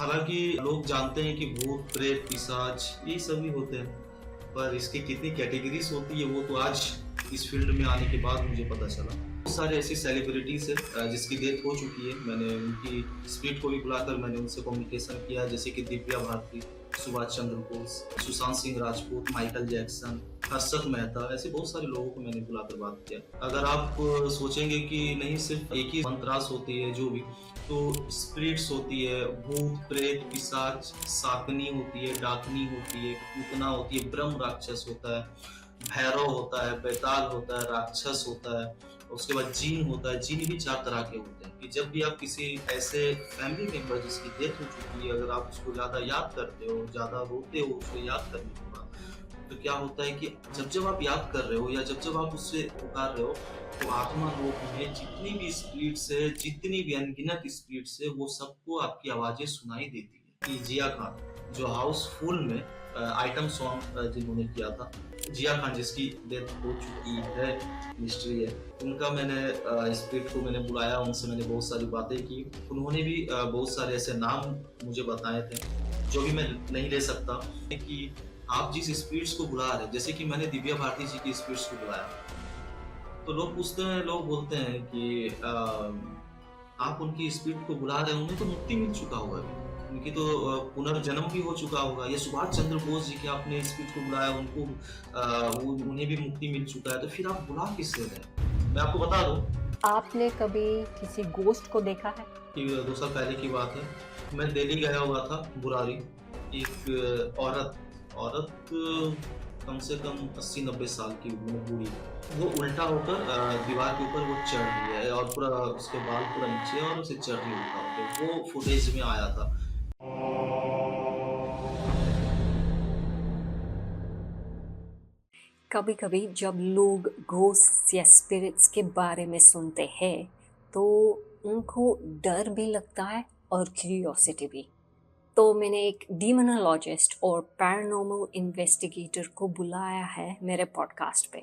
हालांकि लोग जानते हैं कि भूत प्रेत पिशाच ये सभी होते हैं, पर इसकी कितनी कैटेगरीज होती है वो तो आज इस फील्ड में आने के बाद मुझे पता चला। बहुत सारे ऐसी सेलिब्रिटीज है जिसकी डेथ हो चुकी है। मैंने उनकी स्पिरिट को भी बुलाकर मैंने उनसे कम्युनिकेशन किया, जैसे कि दिव्या भारती, सुभाष चंद्र बोस, सुशांत सिंह राजपूत, माइकल जैक्सन, हर्षद मेहता, ऐसे बहुत सारे लोगों को मैंने बुलाकर बात किया। अगर आप सोचेंगे कि नहीं सिर्फ एक ही मंत्रास होती है जो भी, तो स्पिरिट्स होती है, भूत प्रेत पिशाच, शाकनी होती है, डाकनी होती है, पूतना होती है, ब्रह्म राक्षस होता है, भैरव होता है, बेताल होता है, राक्षस होता है, उसके बाद जीन होता है। जीन भी 4 तरह के होते हैं कि जब भी आप किसी ऐसे फैमिली मेंबर जिसकी डेथ हो चुकी है, अगर आप उसको ज्यादा याद करते हो, ज्यादा रोते हो उसको याद करने के बाद, तो क्या होता है कि जब जब आप याद कर रहे हो या जब जब आप उससे पुकार रहे हो, तो आत्मा लोक में जितनी भी स्पिरिट्स है, जितनी भी अनगिनत स्पिरिट्स है, वो सबको आपकी आवाजें सुनाई देती है। कि जिया खान जो हाउसफुल में आइटम सॉन्ग जिन्होंने किया था, जिया खान जिसकी डेथ हो चुकी है, मिस्ट्री है, उनका मैंने स्पिरिट को मैंने बुलाया, उनसे मैंने बहुत सारी बातें की। उन्होंने भी बहुत सारे ऐसे नाम मुझे बताए थे जो भी मैं नहीं ले सकता, कि आप जिस स्पिरिट्स को बुला रहे हैं, जैसे कि मैंने दिव्या भारती जी की स्पिरिट्स को बुलाया, तो लोग पूछते हैं, लोग बोलते हैं कि आप उनकी स्पिरिट को बुला रहे हैं, उन्हें तो मुक्ति मिल चुका होगा, उनकी तो पुनर्जन्म भी हो चुका होगा। या सुभाष चंद्र बोस जी के आपने स्पिरिट को बुलाया, उनको उन्हें भी मुक्ति मिल चुका है, तो फिर आप बुला किस रहे हैं? मैं आपको बता दूं, आपने कभी किसी गोस्ट को देखा है? कि 2 साल पहले की बात है, मैं दिल्ली गया हुआ था बुरारी। एक औरत कम से कम 80-90 साल की बूढ़ी, वो उल्टा होकर दीवार के ऊपर वो चढ़ रही है और पूरा उसके बाल पूरा नीचे और उसे चढ़ रही उल्टा होकर, वो फुटेज में आया था। कभी कभी जब लोग घोस्ट या स्पिरिट्स के बारे में सुनते हैं तो उनको डर भी लगता है और क्यूरियोसिटी भी। तो मैंने एक डीमोनोलॉजिस्ट और पैरानॉर्मल इन्वेस्टिगेटर को बुलाया है मेरे पॉडकास्ट पे।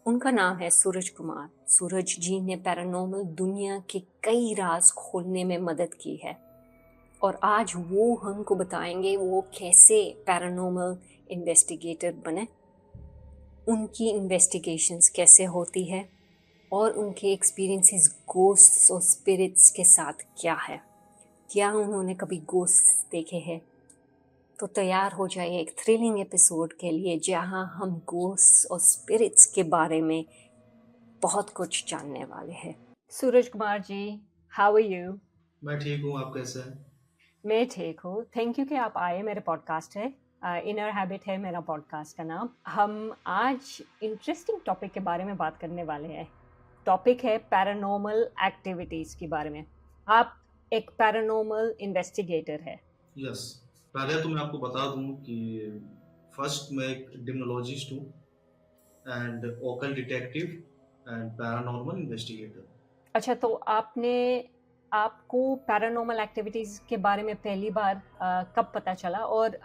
उनका नाम है सूरज कुमार। सूरज जी ने पैरानॉर्मल दुनिया के कई राज खोलने में मदद की है और आज वो हमको बताएंगे वो कैसे पैरानॉर्मल इन्वेस्टिगेटर बने, उनकी इन्वेस्टिगेशंस कैसे होती है और उनके एक्सपीरियंसेस गोस्ट्स और स्पिरिट्स के साथ क्या है, क्या उन्होंने कभी गोस्ट्स देखे हैं। तो तैयार हो जाइए एक थ्रिलिंग एपिसोड के लिए जहां हम गोस्ट्स और स्पिरिट्स के बारे में बहुत कुछ जानने वाले हैं। Suraj Kumar ji, how are you? मैं ठीक हूँ, आप कैसे हैं? मैं ठीक हूँ, थैंक यू कि आप आए। मेरे पॉडकास्ट है इनर हैबिट है मेरा पॉडकास्ट का नाम। हम आज इंटरेस्टिंग टॉपिक के बारे में बात करने वाले हैं। टॉपिक है पैरानॉर्मल एक्टिविटीज़ के बारे में। आप एक पैरानॉर्मल इन्वेस्टिगेटर है। यस, पहले तो मैं आपको बता दूं कि फर्स्ट मैं एक डिमोलॉजिस्ट हूँ and occult detective and paranormal investigator. अच्छा, तो आपको पैरानॉर्मल एक्टिविटीज़ के बारे में पहली बार कब पता चला और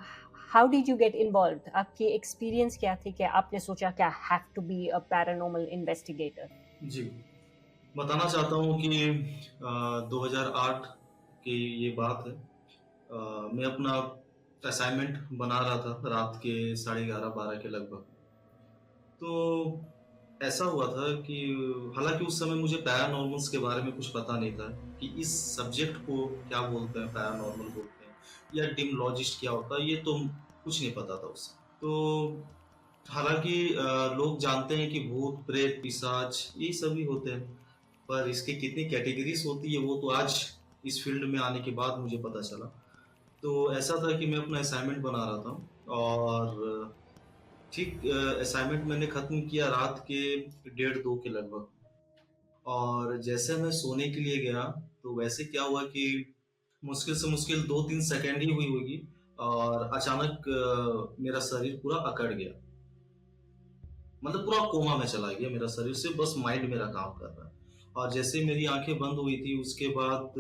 how did you get involved? आपकी एक्सपीरियंस क्या थी कि आपने सोचा कि I have to be a paranormal investigator? जी, बताना चाहता हूँ कि 2008 की ये बात है। मैं अपना असाइनमेंट बना रहा था रात के 11:30-12 के लगभग। तो ऐसा हुआ था कि हालांकि उस समय मुझे पैरानॉर्मल्स के बारे में कुछ पता नहीं था कि इस सब्जेक्ट को क्या बोलते हैं, पैरानॉर्मल बोलते हैं या डिमोलॉजिस्ट क्या होता है, ये तो कुछ नहीं पता था उस समय। तो हालांकि लोग जानते हैं कि भूत प्रेत पिशाच ये सभी होते हैं, पर इसकी कितनी कैटेगरीज होती है वो तो आज इस फील्ड में आने के बाद मुझे पता चला। तो ऐसा था कि मैं अपना असाइनमेंट बना रहा था और ठीक असाइनमेंट मैंने खत्म किया रात के 1:30-2 के लगभग, और जैसे मैं सोने के लिए गया तो वैसे क्या हुआ कि मुश्किल से मुश्किल 2-3 सेकंड ही हुई होगी और अचानक मेरा शरीर पूरा अकड़ गया, मतलब पूरा कोमा में चला गया मेरा शरीर, से बस माइंड मेरा काम कर रहा है। और जैसे मेरी आंखें बंद हुई थी उसके बाद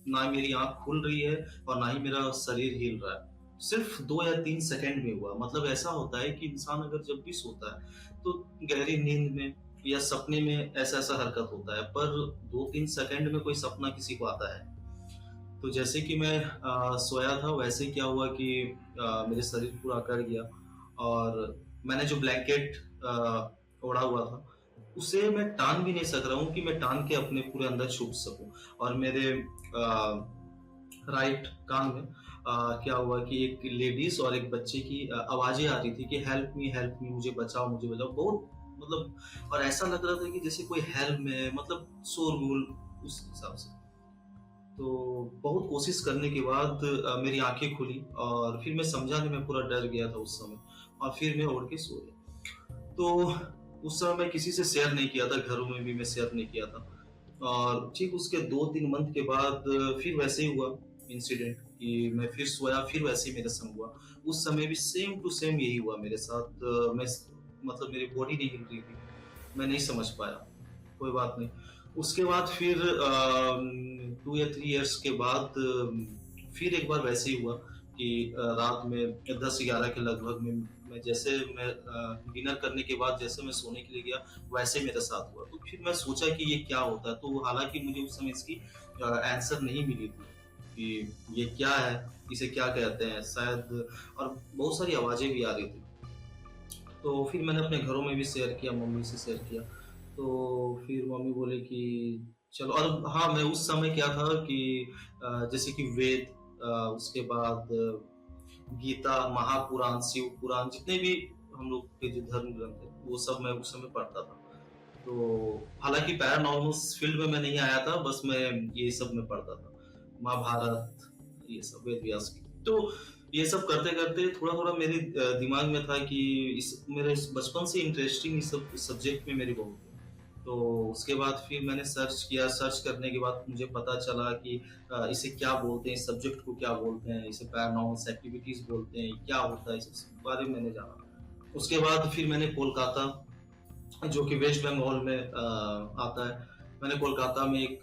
ना मेरी आंख खुल रही है और ना ही मेरा शरीर हिल रहा है। सिर्फ 2 या 3 सेकंड में हुआ। मतलब ऐसा होता है कि इंसान अगर जब भी सोता है तो गहरी नींद में या सपने में ऐसा ऐसा हरकत होता है, पर 2-3 सेकंड में कोई सपना किसी को आता है? तो जैसे कि मैं सोया था वैसे ही क्या हुआ कि मेरे शरीर पूरा अकड़ गया और मैंने जो ब्लैंकेट ओढ़ा हुआ था उसे मैं टान भी नहीं सक रहा हूँ कि मैं टान के अपने पूरे अंदर छुप सकूं। और मेरे राइट कान में क्या हुआ कि एक लेडीज और एक बच्चे की आवाजें आ रही थी कि हेल्प मी, मुझे बचाओ बहुत मतलब। और ऐसा लग रहा था कि जैसे कोई हेल्प में मतलब शोरगुल उस हिसाब से। तो बहुत कोशिश करने के बाद मेरी आंखें खुली और फिर मैं समझा नहीं, मैं पूरा डर गया था उस समय और फिर मैं उड़ के सो गया। तो उस समय मैं किसी से शेयर नहीं किया था, घरों में भी मैं शेयर नहीं किया था। और ठीक उसके 2-3 मंथ के बाद फिर वैसे ही हुआ इंसिडेंट कि मैं फिर सोया, फिर वैसे ही मेरे संग हुआ। उस समय भी सेम टू सेम यही हुआ मेरे साथ। मैं मतलब मेरी बॉडी नहीं हिल रही थी, मैं नहीं समझ पाया। कोई बात नहीं। उसके बाद फिर 2 या 3 इयर्स के बाद फिर एक बार वैसे ही हुआ कि रात में 10-11 के लगभग में मैं जैसे मैं डिनर करने के बाद जैसे मैं सोने के लिए गया वैसे मेरे साथ हुआ। तो फिर मैं सोचा कि ये क्या होता है? तो हालाँकि मुझे उस समय इसकी आंसर नहीं मिली थी कि ये क्या है? इसे क्या कहते हैं? शायद और बहुत सारी आवाज़ें भी आ रही थी। तो फिर मैंने अपने घरों में भी शेयर किया, मम्मी से शेयर किया। तो फिर मम्मी बोले कि चलो। और हाँ, मैं उस समय क्या था कि जैसे कि वेद, उसके बाद गीता, महापुराण, शिव पुराण जितने भी हम लोग के जो धर्म ग्रंथ है, वो सब मैं उस समय पढ़ता था। तो हालाँकि पैरानॉर्मल फील्ड में मैं नहीं आया था, बस मैं ये सब में पढ़ता था। महाभारत, ये सब वेद व्यास की। तो ये सब करते-करते थोड़ा-थोड़ा मेरे दिमाग में था कि इस मेरे बचपन से इंटरेस्टिंग इस सब सब्जेक्ट में मेरी बहुत है। तो उसके बाद फिर मैंने सर्च किया, सर्च करने के बाद मुझे पता चला कि इसे क्या बोलते हैं, इस सब्जेक्ट को क्या बोलते हैं, इसे पैरानॉर्मल एक्टिविटीज़ बोलते हैं, क्या होता है, इस बारे में मैंने जाना। उसके बाद फिर मैंने कोलकाता, जो कि वेस्ट बंगाल में आता है। मैंने कोलकाता में एक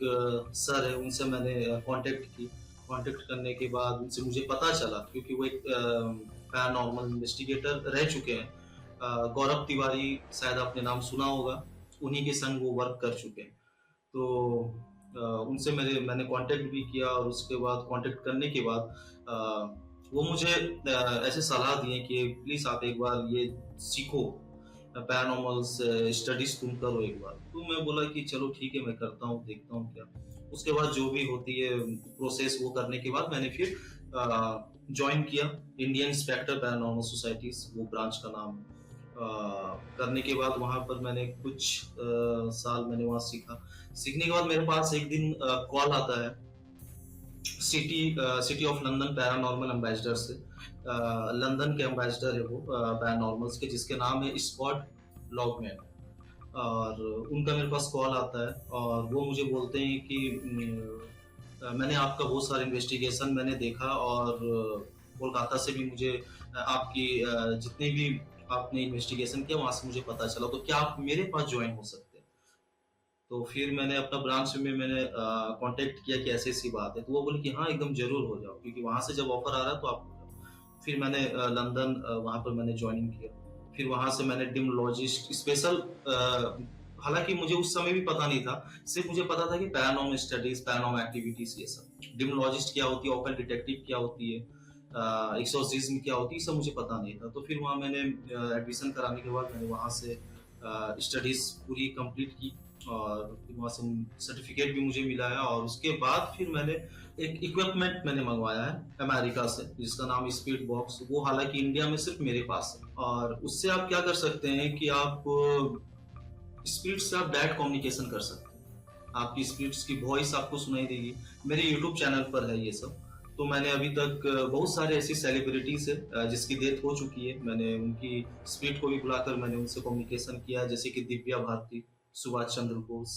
सर है, उनसे मैंने कांटेक्ट की। कांटेक्ट करने के बाद उनसे मुझे पता चला क्योंकि वो एक पैरानॉर्मल इन्वेस्टिगेटर रह चुके हैं। गौरव तिवारी, शायद आपने नाम सुना होगा, उन्हीं के संग वो वर्क कर चुके हैं। तो उनसे मैंने कांटेक्ट भी किया और उसके बाद कांटेक्ट करने के बाद वो मुझे ऐसे सलाह दिए कि प्लीज़ आप एक बार ये सीखो, पैरानॉर्मल्स स्टडीज तुम करो एक बार। तो मैं बोला कि चलो ठीक है, मैं करता हूँ, देखता हूँ क्या। उसके बाद जो भी होती है प्रोसेस वो करने के बाद मैंने फिर ज्वाइन किया इंडियन इंस्पेक्टर पैरानॉर्मल सोसाइटीज, वो ब्रांच का नाम है। करने के बाद वहाँ पर मैंने कुछ साल मैंने वहाँ सीखा। सीखने के बाद मेरे पास एक दिन कॉल आता है city of London paranormal ambassador से। लंदन के एम्बेसडर है वो पैरानॉर्मल्स के, जिसके नाम है स्कॉट लॉगमैन। और उनका मेरे पास कॉल आता है और वो मुझे बोलते हैं कि मैंने आपका बहुत सारा इन्वेस्टिगेशन मैंने देखा और कोलकाता से भी मुझे आपकी जितने भी आपने इन्वेस्टिगेशन किया वहां से मुझे पता चला, तो क्या आप मेरे पास ज्वाइन हो सकते हैं? तो फिर मैंने अपना ब्रांच में मैंने कांटेक्ट किया कि ऐसी ऐसी बात है। तो वो बोले कि हाँ एकदम जरूर हो जाओ, क्योंकि वहां से जब ऑफर आ रहा है तो आप हो जाओ। फिर मैंने लंदन वहां पर मैंने ज्वाइनिंग किया। फिर वहां से मैंने डिमोलॉजिस्ट स्पेशल, हालांकि मुझे उस समय भी पता नहीं था, सिर्फ मुझे पता था कि पैरानॉर्मल स्टडीज, पैरानॉर्मल एक्टिविटीज, ये सब। डिमोलॉजिस्ट क्या होती है, ऑकल्ट डिटेक्टिव क्या होती है, एक्सोर्सिज्म क्या होती है, सब मुझे पता नहीं था। तो फिर वहाँ मैंने एडमिशन कराने के बाद मैंने वहाँ से स्टडीज पूरी कंप्लीट की और फिर वहाँ से सर्टिफिकेट भी मुझे मिला है। और उसके बाद फिर मैंने एक इक्विपमेंट मैंने मंगवाया है अमेरिका से, जिसका नाम स्पीड बॉक्स। वो हालांकि इंडिया में सिर्फ मेरे पास है। और उससे आप क्या कर सकते हैं कि आप स्पीड से आप डायरेक्ट कम्युनिकेशन कर सकते हैं। आपकी स्पीड्स की वॉइस आपको सुनाई देगी। मेरे यूट्यूब चैनल पर है ये सब। तो मैंने अभी तक बहुत सारे ऐसी सेलिब्रिटीज है जिसकी डेथ हो चुकी है, मैंने उनकी स्पीड को भी बुलाकर मैंने उनसे कम्युनिकेशन किया, जैसे कि दिव्या भारती, सुभाष चंद्र बोस,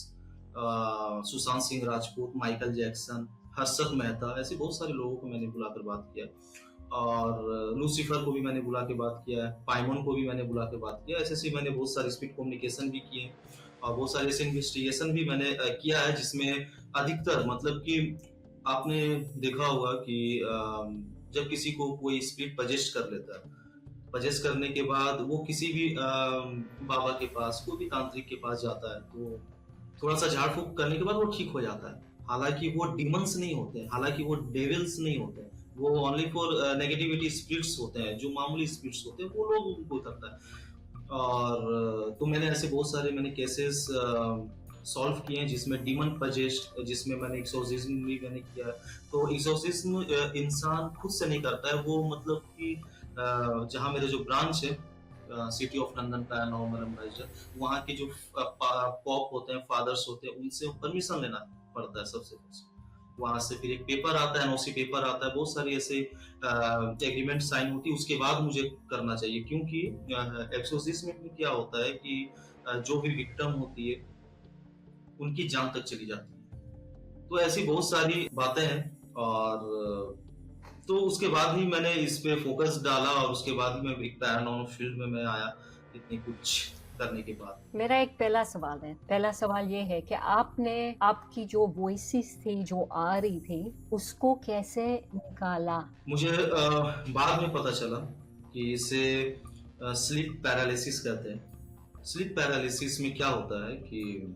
सुशांत सिंह राजपूत, माइकल जैक्सन, हर्षद मेहता, ऐसे बहुत सारे लोगों को मैंने बुलाकर बात किया। और लूसीफर को भी मैंने बुला के बात किया है, पाइमन को भी मैंने बुला के बात किया। ऐसे ऐसे मैंने बहुत सारे स्पीड कम्युनिकेशन भी किए और बहुत सारे ऐसे इन्वेस्टिगेशन भी मैंने किया है, जिसमें अधिकतर मतलब कि आपने देखा होगा कि जब किसी को कोई स्पिरिट पजेस्ट कर लेता है, पजेस्ट करने के बाद वो किसी भी बाबा के पास, कोई भी तांत्रिक के पास जाता है, तो थोड़ा सा झाड़ फूक करने के बाद वो ठीक हो जाता है। हालांकि वो डिमंस नहीं होते हैं, हालांकि वो डेविल्स नहीं होते हैं, वो ओनली फॉर नेगेटिविटी स्पिरिट्स होते हैं, जो मामूली स्पिरिट्स होते हैं वो लोग उनको करता है। और तो मैंने ऐसे बहुत सारे मैंने केसेस सॉल्व किए हैं जिसमें डीमन पजेस्ट, जिसमें मैंने एक्सोर्सिज्म भी मैंने किया है। तो एक्सोर्सिज्म इंसान खुद से नहीं करता है, वो मतलब कि जहाँ मेरे जो ब्रांच है city of London paranormal advisor, वहाँ के जो पॉप होते हैं, फादर्स होते हैं, उनसे परमिशन लेना पड़ता है सबसे पहले। वहां से फिर एक पेपर आता है, एनओसी पेपर आता है, बहुत सारी ऐसे एग्रीमेंट साइन होती है, उसके बाद मुझे करना चाहिए। क्योंकि एक्सोर्सिज्म में क्या होता है कि जो भी विक्टिम होती है उनकी जान तक चली जाती है। तो ऐसी बहुत सारी बातें हैं। और तो उसके बाद ही मैंने इस पे फोकस डाला, और उसके बाद ही मैं एक पैरानॉर्मल फील्ड में मैं आया, इतनी कुछ करने के बाद। मेरा एक पहला सवाल है। पहला सवाल ये है कि आपने आपकी जो वॉइसेस थी जो आ रही थी उसको कैसे निकाला? मुझे बाद में पता चला कि इसे स्लीप पैरालिसिस कहते हैं। स्लीप पैरालिसिस में क्या होता है कि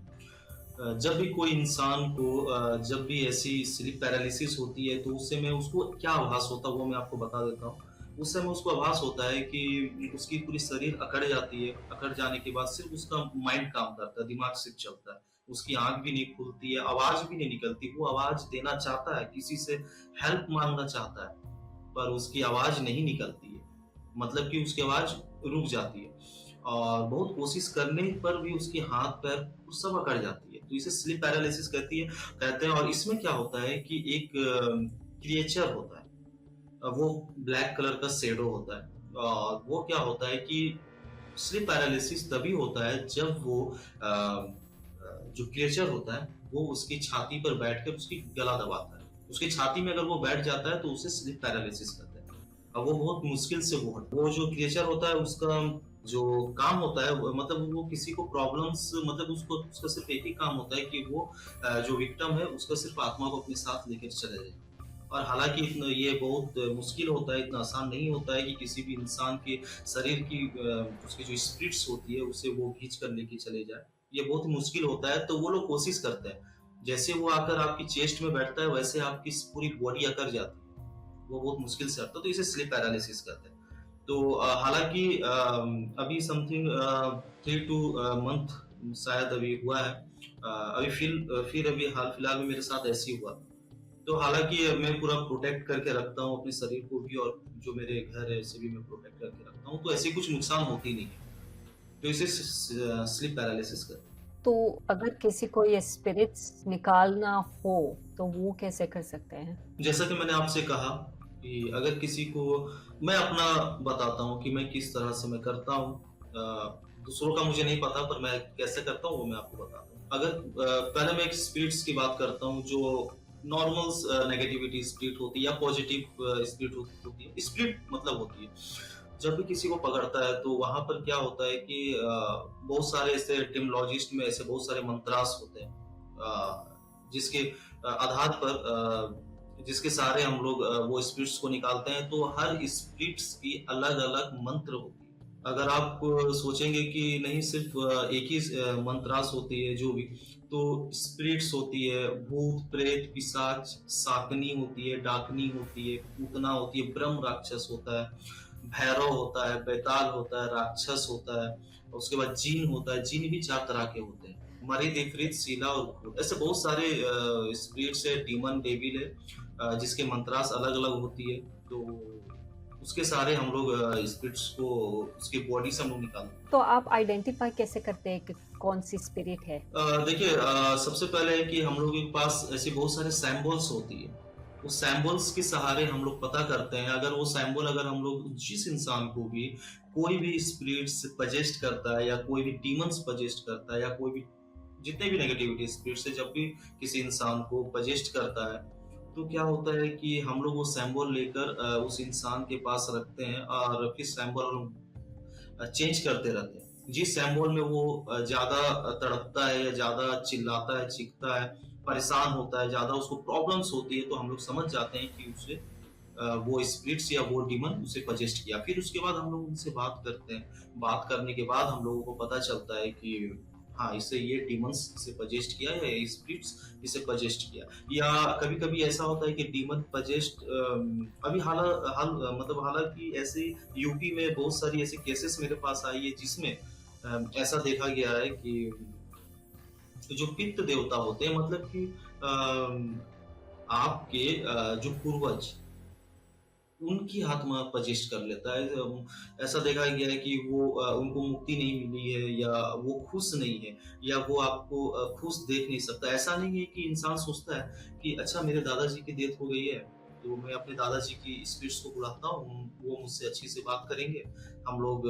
जब भी कोई इंसान को जब भी ऐसी स्लीप पैरालिसिस होती है तो उस समय उसको क्या आभास होता है वो मैं आपको बता देता हूँ। उस समय उसको आभास होता है कि उसकी पूरी शरीर अकड़ जाती है, अकड़ जाने के बाद सिर्फ उसका माइंड काम करता है, दिमाग सिर्फ चलता है, उसकी आंख भी नहीं खुलती है, आवाज भी नहीं निकलती। वो आवाज देना चाहता है, किसी से हेल्प मांगना चाहता है, पर उसकी आवाज नहीं निकलती है, मतलब कि उसकी आवाज रुक जाती है। और बहुत कोशिश करने पर भी उसके हाथ पैर सब अकड़ जाती है, तो इसे स्लीप पैरालिसिस कहते हैं। और इसमें क्या होता है कि एक क्रिएचर होता है, वो ब्लैक कलर का शेडो होता है। और वो क्या होता है कि स्लीप पैरालिसिस तभी होता है जब वो जो क्रिएचर होता है वो उसकी छाती पर बैठकर उसकी गला दबाता है। उसकी छाती में अगर वो बैठ जाता है तो उसे स्लीप पैरालिसिस कहते हैं। अब वो बहुत मुश्किल से वो जो क्रिएचर होता है उसका जो काम होता है मतलब वो किसी को प्रॉब्लम्स, मतलब उसको उसका सिर्फ एक ही काम होता है कि वो जो विक्टिम है उसका सिर्फ आत्मा को अपने साथ लेकर चले जाए। और हालांकि इतना ये बहुत मुश्किल होता है, इतना आसान नहीं होता है कि किसी भी इंसान के शरीर की उसकी जो स्पिरिट्स होती है उसे वो खींच कर लेके चले जाए, ये बहुत ही मुश्किल होता है। तो वो लोग कोशिश करते हैं, जैसे वो आकर आपकी चेस्ट में बैठता है वैसे आपकी पूरी बॉडी अकर जाती है, वो बहुत मुश्किल से हटता है, तो इसे स्लीप पैरालिसिस कहते हैं। तो हालांकि अभी समथिंग 3 to मंथ शायद अभी हुआ है। अभी फिर अभी हाल फिलहाल में मेरे साथ ऐसे ही हुआ। तो हालांकि मैं पूरा प्रोटेक्ट करके रखता हूँ अपने शरीर को भी, और जो मेरे घर है उसे भी मैं प्रोटेक्ट करके रखता हूँ, तो ऐसी कुछ नुकसान होती नहीं है। तो इसे स्लीप पैरालिसिस कहते हैं। तो अगर किसी को ये स्पिरिट्स निकालना हो तो वो कैसे कर सकते हैं? जैसा कि मैंने आपसे कहा कि अगर किसी को, मैं अपना बताता हूँ कि मैं किस तरह से मैं करता हूँ। दूसरों का मुझे नहीं पता, पर मैं कैसे करता हूँ वो मैं आपको बताता हूँ। अगर पहले मैं एक स्पिरिट्स की बात करता हूँ, जो नॉर्मल नेगेटिविटी स्पिरिट होती है या पॉजिटिव स्पिरिट होती है। स्पिरिट मतलब होती है, जब भी किसी को पकड़ता है तो वहां पर क्या होता है कि बहुत सारे ऐसे एटिमोलॉजिस्ट में ऐसे बहुत सारे मंत्रास होते हैं, जिसके आधार पर जिसके सहारे हम लोग वो स्पिरिट्स को निकालते हैं। तो हर स्पिरिट्स की अलग अलग मंत्र होती है। अगर आप सोचेंगे कि नहीं सिर्फ एक ही मंत्रास होती है, जो भी, तो स्पिरिट्स होती है, भूत प्रेत पिशाच, साकनी होती है, डाकनी होती है, पूतना होती है, ब्रह्म राक्षस होता है, भैरव होता है, बेताल होता है, राक्षस होता है, और उसके बाद जीन होता है। जीन भी 4 तरह के होते हैं, मरीद, इफरीत, शीला और भूत। ऐसे बहुत सारे स्पिरिट्स है, डीमन, डेविल है, जिसके मंत्रास अलग अलग होती है। तो उसके सारे हम लोग स्पिरिट्स को उसकी बॉडी से हम लोग निकालते हैं। तो आप आइडेंटिफाई कैसे करते हैं कि कौन सी स्पिरिट है? देखिए, सबसे पहले है कि हम लोगों के पास ऐसी बहुत सारे सैम्बल्स होती है। उस सैम्बल्स के सहारे हम लोग पता करते हैं। अगर वो सैम्बल, अगर हम लोग जिस इंसान को भी कोई भी स्पिरिट्स पजेस्ट करता है या कोई भी डीमंस पजेस्ट करता है या कोई भी जितने भी नेगेटिविटी स्पिरिट्स है, जब भी किसी इंसान को पजेस्ट करता है तो क्या होता है कि हम लोग वो सैम्बल लेकर उस इंसान के पास रखते हैं, और फिर सैम्बल चेंज करते रहते हैं। जिस सैम्बल में वो ज्यादा तड़पता है या ज्यादा चिल्लाता है, चीखता है, परेशान होता है, ज्यादा उसको प्रॉब्लम्स होती है, तो हम लोग समझ जाते हैं कि उसे वो स्पिरिट्स या वो डीमन उसे पजेस्ट किया। फिर उसके बाद हम लोग उनसे बात करते हैं। बात करने के बाद हम लोगों को पता चलता है कि हाँ, इसे ये डीमंस इसे पजेस्ट किया या ये स्पिरिट्स इसे पजेस्ट किया। या कभी-कभी ऐसा होता है कि डीमन पजेस्ट अभी मतलब हालाँकि ऐसे यूपी में बहुत सारी ऐसी केसेस मेरे पास आई है जिसमें ऐसा देखा गया है कि जो पितृ देवता होते हैं मतलब कि आपके जो पूर्वज उनकी आत्मा पजेस्ट कर लेता है। ऐसा देखा गया है कि वो उनको मुक्ति नहीं मिली है या वो खुश नहीं है या वो आपको खुश देख नहीं सकता। ऐसा नहीं है कि इंसान सोचता है कि अच्छा मेरे दादाजी की डेथ हो गई है, तो मैं अपने दादाजी की स्पिरिट्स को बुलाता हूँ, वो मुझसे अच्छी से बात करेंगे, हम लोग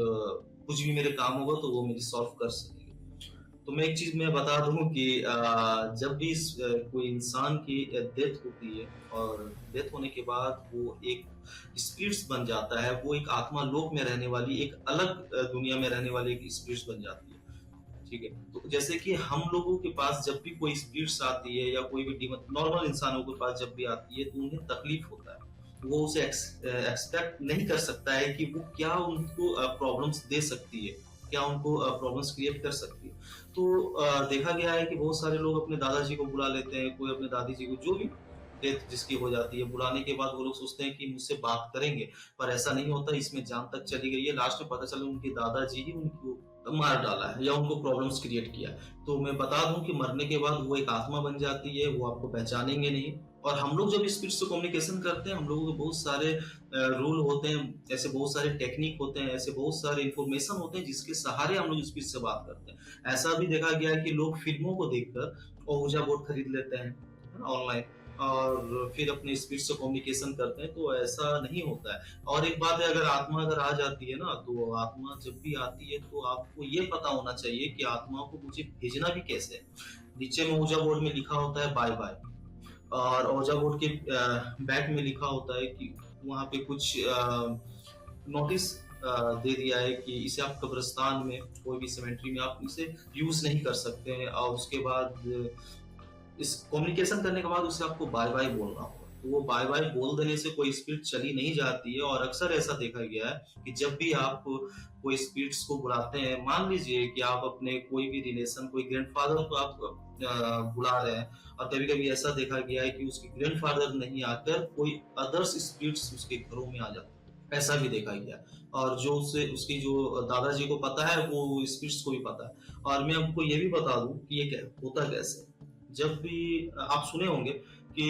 कुछ भी मेरे काम होगा तो वो मेरी सॉल्व कर सकेंगे। तो मैं एक चीज़ मैं बता दूँ कि जब भी कोई इंसान की डेथ होती है और डेथ होने के बाद वो एक स्पिरिट्स बन जाता है, वो एक आत्मा लोक में रहने वाली एक अलग दुनिया में रहने वाली एक स्पिरिट्स बन जाती है। ठीक है? तो जैसे कि हम लोगों के पास जब भी कोई स्पिरिट्स आती है या कोई भी डीमन नॉर्मल इंसानों के पास जब भी आती है तो उन्हें तकलीफ होता है। वो उसे एक्सपेक्ट नहीं कर सकता है कि वो क्या उनको प्रॉब्लम्स दे सकती है, क्या उनको प्रॉब्लम्स क्रिएट कर सकती है। तो देखा गया है कि बहुत सारे लोग अपने दादाजी को बुला लेते हैं, कोई अपने दादी जी को, जो भी डेथ जिसकी हो जाती है, बुलाने के बाद वो लोग सोचते हैं कि मुझसे बात करेंगे, पर ऐसा नहीं होता, इसमें जान तक चली गई है। लास्ट में पता चला उनके दादाजी ही उनको मार डाला है या उनको प्रॉब्लम्स क्रिएट किया है। तो मैं बता दूं कि मरने के बाद वो एक आत्मा बन जाती है, वो आपको पहचानेंगे नहीं। और हम लोग जब स्पिरिट से कम्युनिकेशन करते हैं, हम लोगों के बहुत सारे रूल होते हैं, ऐसे बहुत सारे टेक्निक होते हैं, ऐसे बहुत सारे इंफॉर्मेशन होते हैं जिसके सहारे हम लोग स्पिरिट से बात करते हैं। ऐसा भी देखा गया है कि लोग फिल्मों को देखकर ओजा बोर्ड खरीद लेते हैं ऑनलाइन और फिर अपने स्पिरिट से कम्युनिकेशन करते हैं, तो ऐसा नहीं होता है। और एक बात है, अगर आत्मा अगर आ जाती है ना, तो आत्मा जब भी आती है तो आपको ये पता होना चाहिए कि आत्मा को मुझे भेजना भी कैसे है। नीचे में ओजा बोर्ड में लिखा होता है बाय बाय, और ओजा बोर्ड के बैक में लिखा होता है कि वहाँ पे कुछ नोटिस दे दिया है कि इसे आप कब्रिस्तान में कोई भी सेमेट्री में आप इसे यूज नहीं कर सकते हैं। और उसके बाद इस कम्युनिकेशन करने के बाद उसे आपको बाय बाय बोलना होगा। तो वो बाय बाय बोल देने से कोई स्पिरिट चली नहीं जाती है। और अक्सर ऐसा देखा गया है कि जब भी आप कोई स्पिरिट्स को बुलाते हैं, मान लीजिए कि आप अपने कोई भी रिलेशन, कोई ग्रैंडफादर को आप बुला रहे हैं, और कभी कभी ऐसा देखा गया है कि उसके ग्रैंडफादर नहीं आकर कोई अदर्स स्पिरिट्स उसके घरों में आ जाते हैं, ऐसा भी देखा गया। और जो उसे उसकी जो दादाजी को पता है वो स्पिरिट्स को भी पता है। और मैं आपको ये भी बता दूं कि ये होता कैसे। जब भी आप सुने होंगे कि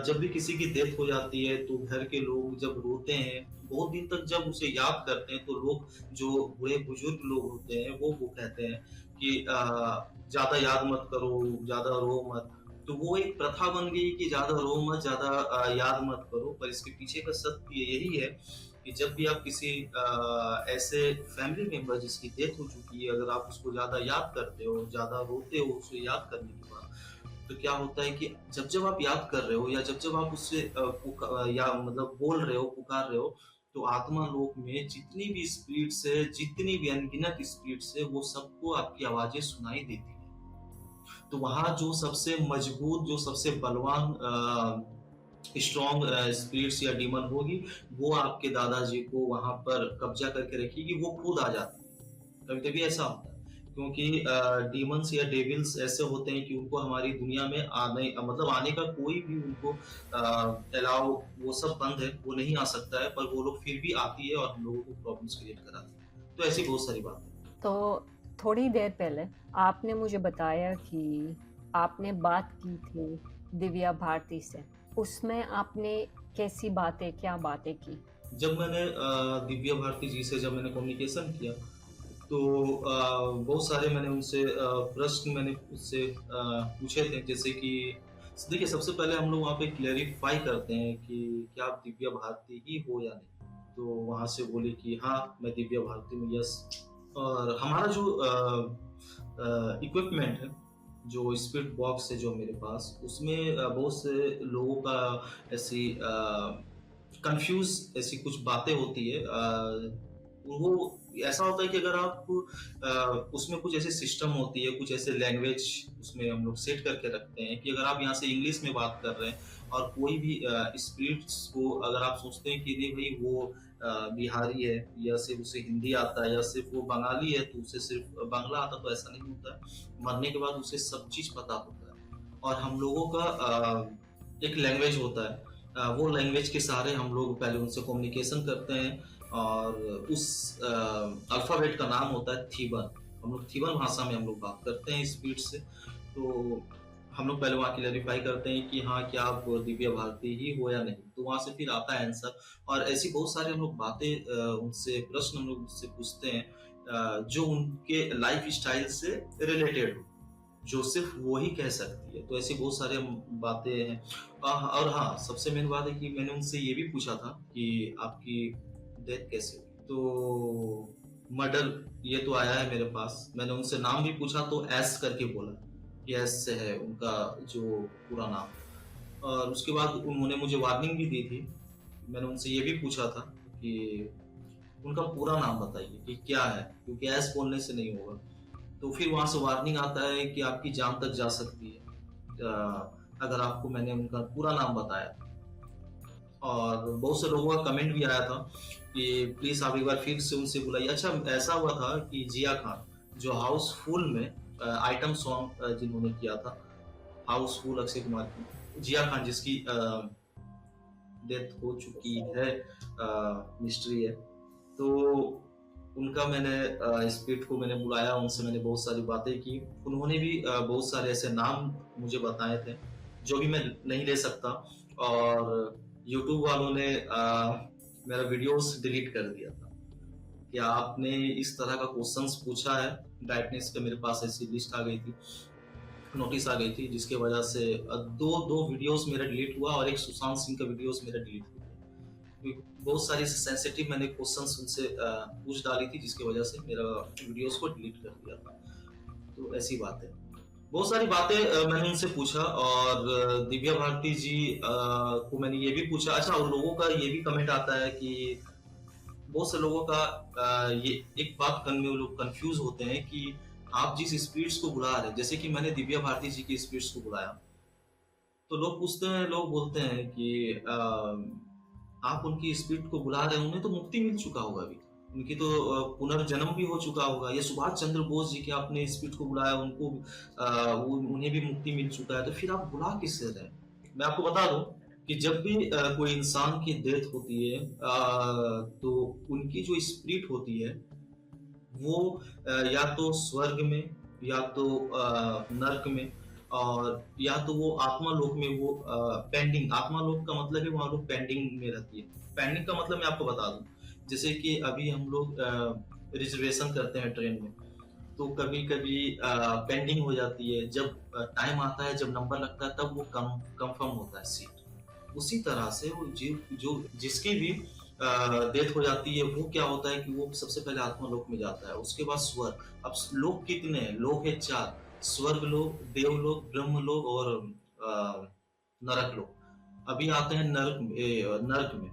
जब भी किसी की डेथ हो जाती है तो घर के लोग जब रोते हैं, बहुत दिन तक जब उसे याद करते हैं, तो लोग जो बूढ़े बुजुर्ग लोग होते हैं वो कहते हैं कि ज्यादा याद मत करो, ज्यादा रो मत। तो वो एक प्रथा बन गई कि ज्यादा रो मत, ज्यादा याद मत करो। पर इसके पीछे का सत्य यही है कि जब भी आप किसी ऐसे फैमिली मेंबर जिसकी डेथ हो चुकी है, अगर आप उसको ज्यादा याद करते हो, ज्यादा रोते हो उसे याद करने के बाद, तो क्या होता है कि जब जब आप याद कर रहे हो या जब जब आप उससे या मतलब बोल रहे हो, पुकार रहे हो, तो आत्मा लोक में जितनी भी स्पिरिट्स है, जितनी भी अनगिनत स्पिरिट्स है, वो सबको आपकी आवाजें सुनाई देती है। तो वहां जो सबसे मजबूत, जो सबसे बलवान स्ट्रॉन्ग स्पिरिट्स या डीमन होगी, वो आपके दादाजी को वहां पर कब्जा करके रखेगी, वो खुद आ जाती है। कभी कभी ऐसा होता है क्योंकि डीमंस या डेविल्स ऐसे होते हैं कि उनको हमारी दुनिया में आने का कोई भी उनको अलाउ, वो सब बंद है, वो नहीं आ सकता है, पर वो लोग फिर भी आती है और हम लोगों को प्रॉब्लम्स क्रिएट कराती है। तो ऐसी बहुत सारी बात है। तो थोड़ी देर पहले आपने मुझे बताया कि आपने बात की थी दिव्या भारती से, उसमें आपने कैसी बातें, क्या बातें की? जब मैंने दिव्या भारती जी से जब मैंने कम्युनिकेशन किया, तो बहुत सारे मैंने उनसे प्रश्न मैंने उससे पूछे थे। जैसे कि देखिए, सबसे पहले हम लोग वहाँ पे क्लेरिफाई करते हैं कि क्या आप दिव्या भारती ही हो या नहीं। तो वहाँ से बोले कि हाँ मैं दिव्या भारती हूँ, यस। और हमारा जो इक्विपमेंट है, जो स्पिरिट बॉक्स है जो मेरे पास, उसमें बहुत से लोगों का ऐसी कंफ्यूज ऐसी कुछ बातें होती है। वो ऐसा होता है कि अगर आप उसमें कुछ ऐसे सिस्टम होती है, कुछ ऐसे लैंग्वेज उसमें हम लोग सेट करके रखते हैं कि अगर आप यहाँ से इंग्लिश में बात कर रहे हैं और कोई भी स्पिरिट्स को अगर आप सोचते हैं कि नहीं भाई वो बिहारी है या सिर्फ उसे हिंदी आता है या सिर्फ वो बंगाली है तो उसे सिर्फ बांग्ला आता, तो ऐसा नहीं होता है। मरने के बाद उसे सब चीज पता होता है और हम लोगों का एक लैंग्वेज होता है, वो लैंग्वेज के सहारे हम लोग पहले उनसे कम्युनिकेशन करते हैं और उस अल्फाबेट का नाम होता है थीबन। हम लोग थीबन भाषा में हम लोग बात करते हैं स्पीड से। तो हम लोग पहले वहाँ क्लेरिफाई करते हैं कि हाँ क्या आप दिव्या भारती ही हो या नहीं, तो वहाँ से फिर आता है आंसर। और ऐसी बहुत सारी हम लोग बातें उनसे प्रश्न हम लोग उनसे पूछते हैं जो उनके लाइफ स्टाइल से रिलेटेड हो, जो सिर्फ वो ही कह सकती है। तो ऐसी बहुत सारे बातें हैं। और हाँ, सबसे मेन बात है कि मैंने उनसे ये भी पूछा था कि आपकी डेथ कैसे हुई, तो मर्डर ये तो आया है मेरे पास। मैंने उनसे नाम भी पूछा तो एस करके बोला कि एस से है उनका जो पूरा नाम। और उसके बाद उन्होंने मुझे वार्निंग भी दी थी। मैंने उनसे ये भी पूछा था कि उनका पूरा नाम बताइए कि क्या है, क्योंकि एस बोलने से नहीं होगा। तो फिर वहां से वार्निंग आता है कि आपकी जान तक जा सकती है अगर आपको मैंने उनका पूरा नाम बताया। और बहुत से लोगों का कमेंट भी आया था कि प्लीज आप एक बार फिर से उनसे बुलाइए। अच्छा, ऐसा हुआ था कि जिया खान जो हाउसफुल में आइटम सॉन्ग जिन्होंने किया था, हाउसफुल अक्षय कुमार की, जिया खान जिसकी डेथ हो चुकी है, मिस्ट्री है, तो उनका मैंने स्पिरिट को मैंने बुलाया, उनसे मैंने बहुत सारी बातें की। उन्होंने भी बहुत सारे ऐसे नाम मुझे बताए थे जो भी मैं नहीं ले सकता। और यूट्यूब वालों ने मेरा वीडियोस डिलीट कर दिया था कि आपने इस तरह का क्वेश्चंस पूछा है। डायरेक्टनेस का मेरे पास ऐसी लिस्ट आ गई थी, नोटिस आ गई थी, जिसके वजह से दो वीडियोस मेरा डिलीट हुआ और एक सुशांत सिंह का वीडियोस मेरा डिलीट हुआ। बहुत सारी सेंसिटिव मैंने क्वेश्चंस उनसे पूछ डाली थी, जिसकी वजह से मेरा वीडियोस को डिलीट कर दिया था। तो ऐसी बात है, बहुत सारी बातें मैंने उनसे पूछा। और दिव्या भारती जी को मैंने ये भी पूछा। अच्छा, उन लोगों का ये भी कमेंट आता है कि बहुत से लोगों का ये एक बात करने में लोग कंफ्यूज होते हैं कि आप जिस स्पिरिट्स को बुला रहे हैं, जैसे कि मैंने दिव्या भारती जी की स्पिरिट्स को बुलाया, तो लोग पूछते हैं, लोग बोलते हैं कि आप उनकी स्पिरिट को बुला रहे हैं, उन्हें तो मुक्ति मिल चुका होगा अभी, उनकी तो पुनर्जन्म भी हो चुका होगा। ये सुभाष चंद्र बोस जी के आपने स्पिरिट को बुलाया, उनको उन्हें भी मुक्ति मिल चुका है, तो फिर आप बुला किससे रहे? मैं आपको बता दूं कि जब भी कोई इंसान की डेथ होती है तो उनकी जो स्पिरिट होती है वो या तो स्वर्ग में या तो नर्क में और या तो वो आत्मा लोक में, वो पेंडिंग, आत्मा लोक का मतलब है वहां लोग पेंडिंग में रहती है। पेंडिंग का मतलब मैं आपको बता दूं, जैसे कि अभी हम लोग रिजर्वेशन करते हैं ट्रेन में, तो कभी कभी पेंडिंग हो जाती है, जब टाइम आता है, जब नंबर लगता है, तब वो कंफर्म होता है सीट। उसी तरह से वो जो जिसकी भी डेथ हो जाती है, वो क्या होता है कि वो सबसे पहले आत्मा लोक में जाता है, उसके बाद स्वर्ग। अब लोक कितने हैं? लोक है 4, स्वर्ग लोक, देवलोक, ब्रह्म लोक और नरक लोक। अभी आते हैं नर्क में।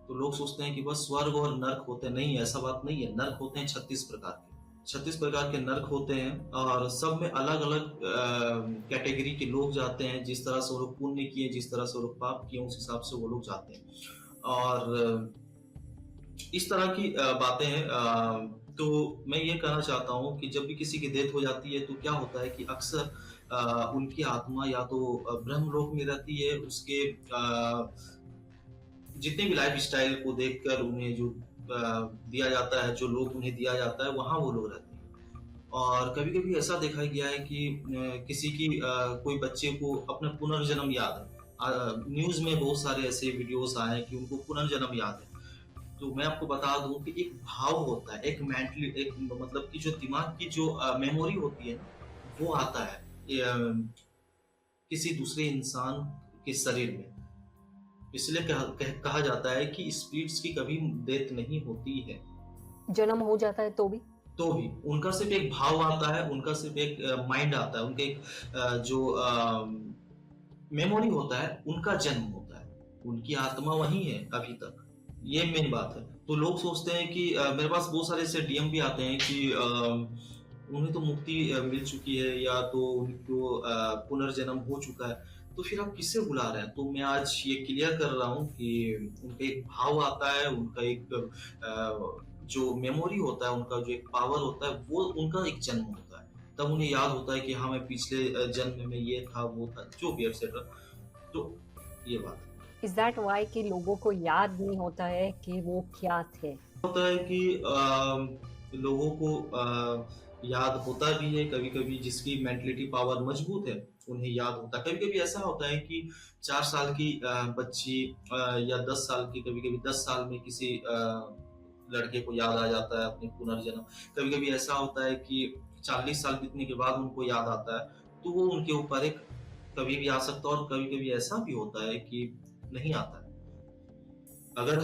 तो लोग सोचते हैं कि बस स्वर्ग और नर्क होते हैं, नहीं, ऐसा बात नहीं है। नर्क होते हैं 36 प्रकार के, 36 प्रकार के नर्क होते हैं और सब में अलग अलग कैटेगरी के लोग जाते हैं। जिस तरह से वो लोग पुण्य किए, जिस तरह से वो लोग पाप किए, उस हिसाब से वो लोग जाते हैं। और इस तरह की बातें हैं। तो मैं ये कहना चाहता हूँ कि जब भी किसी की डेथ हो जाती है तो क्या होता है कि अक्सर उनकी आत्मा या तो ब्रह्म लोक में रहती है, उसके जितने भी लाइफ स्टाइल को देखकर उन्हें जो दिया जाता है, जो लोग उन्हें दिया जाता है, वहाँ वो लोग रहते हैं। और कभी कभी ऐसा देखा गया है कि किसी की कोई बच्चे को अपना पुनर्जन्म याद है। न्यूज में बहुत सारे ऐसे वीडियोस आए हैं कि उनको पुनर्जन्म याद है। तो मैं आपको बता दूं कि एक भाव होता है, एक मेंटली, एक मतलब कि जो दिमाग की जो मेमोरी होती है ना, वो आता है किसी दूसरे इंसान के शरीर में। इसलिए कहा जाता है कि स्पिरिट्स की कभी डेथ नहीं होती है। जन्म हो जाता है तो भी उनका सिर्फ एक भाव आता है, उनका सिर्फ एक माइंड आता है, उनके एक जो मेमोरी होता है, उनका जन्म होता है, उनकी आत्मा वही है अभी तक। ये मेन बात है। तो लोग सोचते हैं कि मेरे पास बहुत सारे ऐसे डीएम भी आते हैं कि उन्हें तो मुक्ति मिल चुकी है या तो उनको पुनर्जन्म हो चुका है, तो फिर आप किससे बुला रहे हैं? तो मैं आज ये क्लियर कर रहा हूँ कि उनका एक भाव आता है, उनका एक जो मेमोरी होता है, उनका जो एक पावर होता है, वो उनका एक जन्म होता है। तब उन्हें याद होता है कि हाँ, मैं पिछले जन्म में ये था, वो था, जो भी एटसेट्रा। तो ये बात है। इज दैट वाई कि लोगों को याद नहीं होता है कि वो क्या थे? होता है कि लोगों को याद होता भी है कभी-कभी, जिसकी मेंटलिटी पावर मजबूत है, उन्हें याद होता है। कभी-कभी ऐसा होता है कि 4 साल की बच्ची या 10 साल की, कभी-कभी 10 साल में किसी लड़के को याद आ जाता है अपनी पुनर्जन्म। कभी-कभी ऐसा होता है कि 40 साल बीतने के बाद उनको याद आता है, तो वो उनके ऊपर एक कभी भी आ सकता है और कभी-कभी ऐसा भी होता है कि नहीं आता है। अगर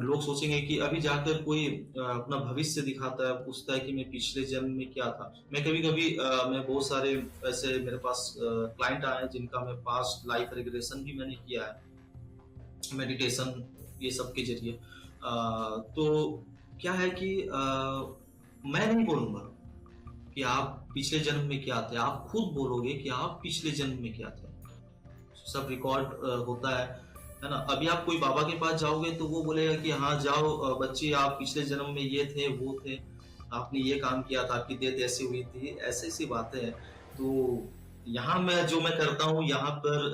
लोग सोचेंगे कि अभी जाकर कोई अपना भविष्य दिखाता है, पूछता है कि मैं पिछले जन्म में क्या था। मैं कभी-कभी मैं बहुत सारे ऐसे मेरे पास क्लाइंट आए हैं जिनका मैं पास्ट लाइफ रिग्रेशन भी मैंने किया है, मेडिटेशन ये सब के ज़रिए। तो क्या है कि मैं नहीं बोलूँगा कि आप पिछले जन्म में क्या थे, आप खुद बोलोगे कि आप पिछले जन्म में क्या थे। सब रिकॉर्ड होता है ना? अभी आप कोई बाबा के पास जाओगे तो वो बोलेगा कि हाँ जाओ बच्चे, आप पिछले जन्म में ये थे, वो थे, आपने ये काम किया था, आपकी डेथ ऐसी हुई थी, ऐसी-ऐसी बातें हैं। तो यहाँ मैं जो मैं करता हूँ यहाँ पर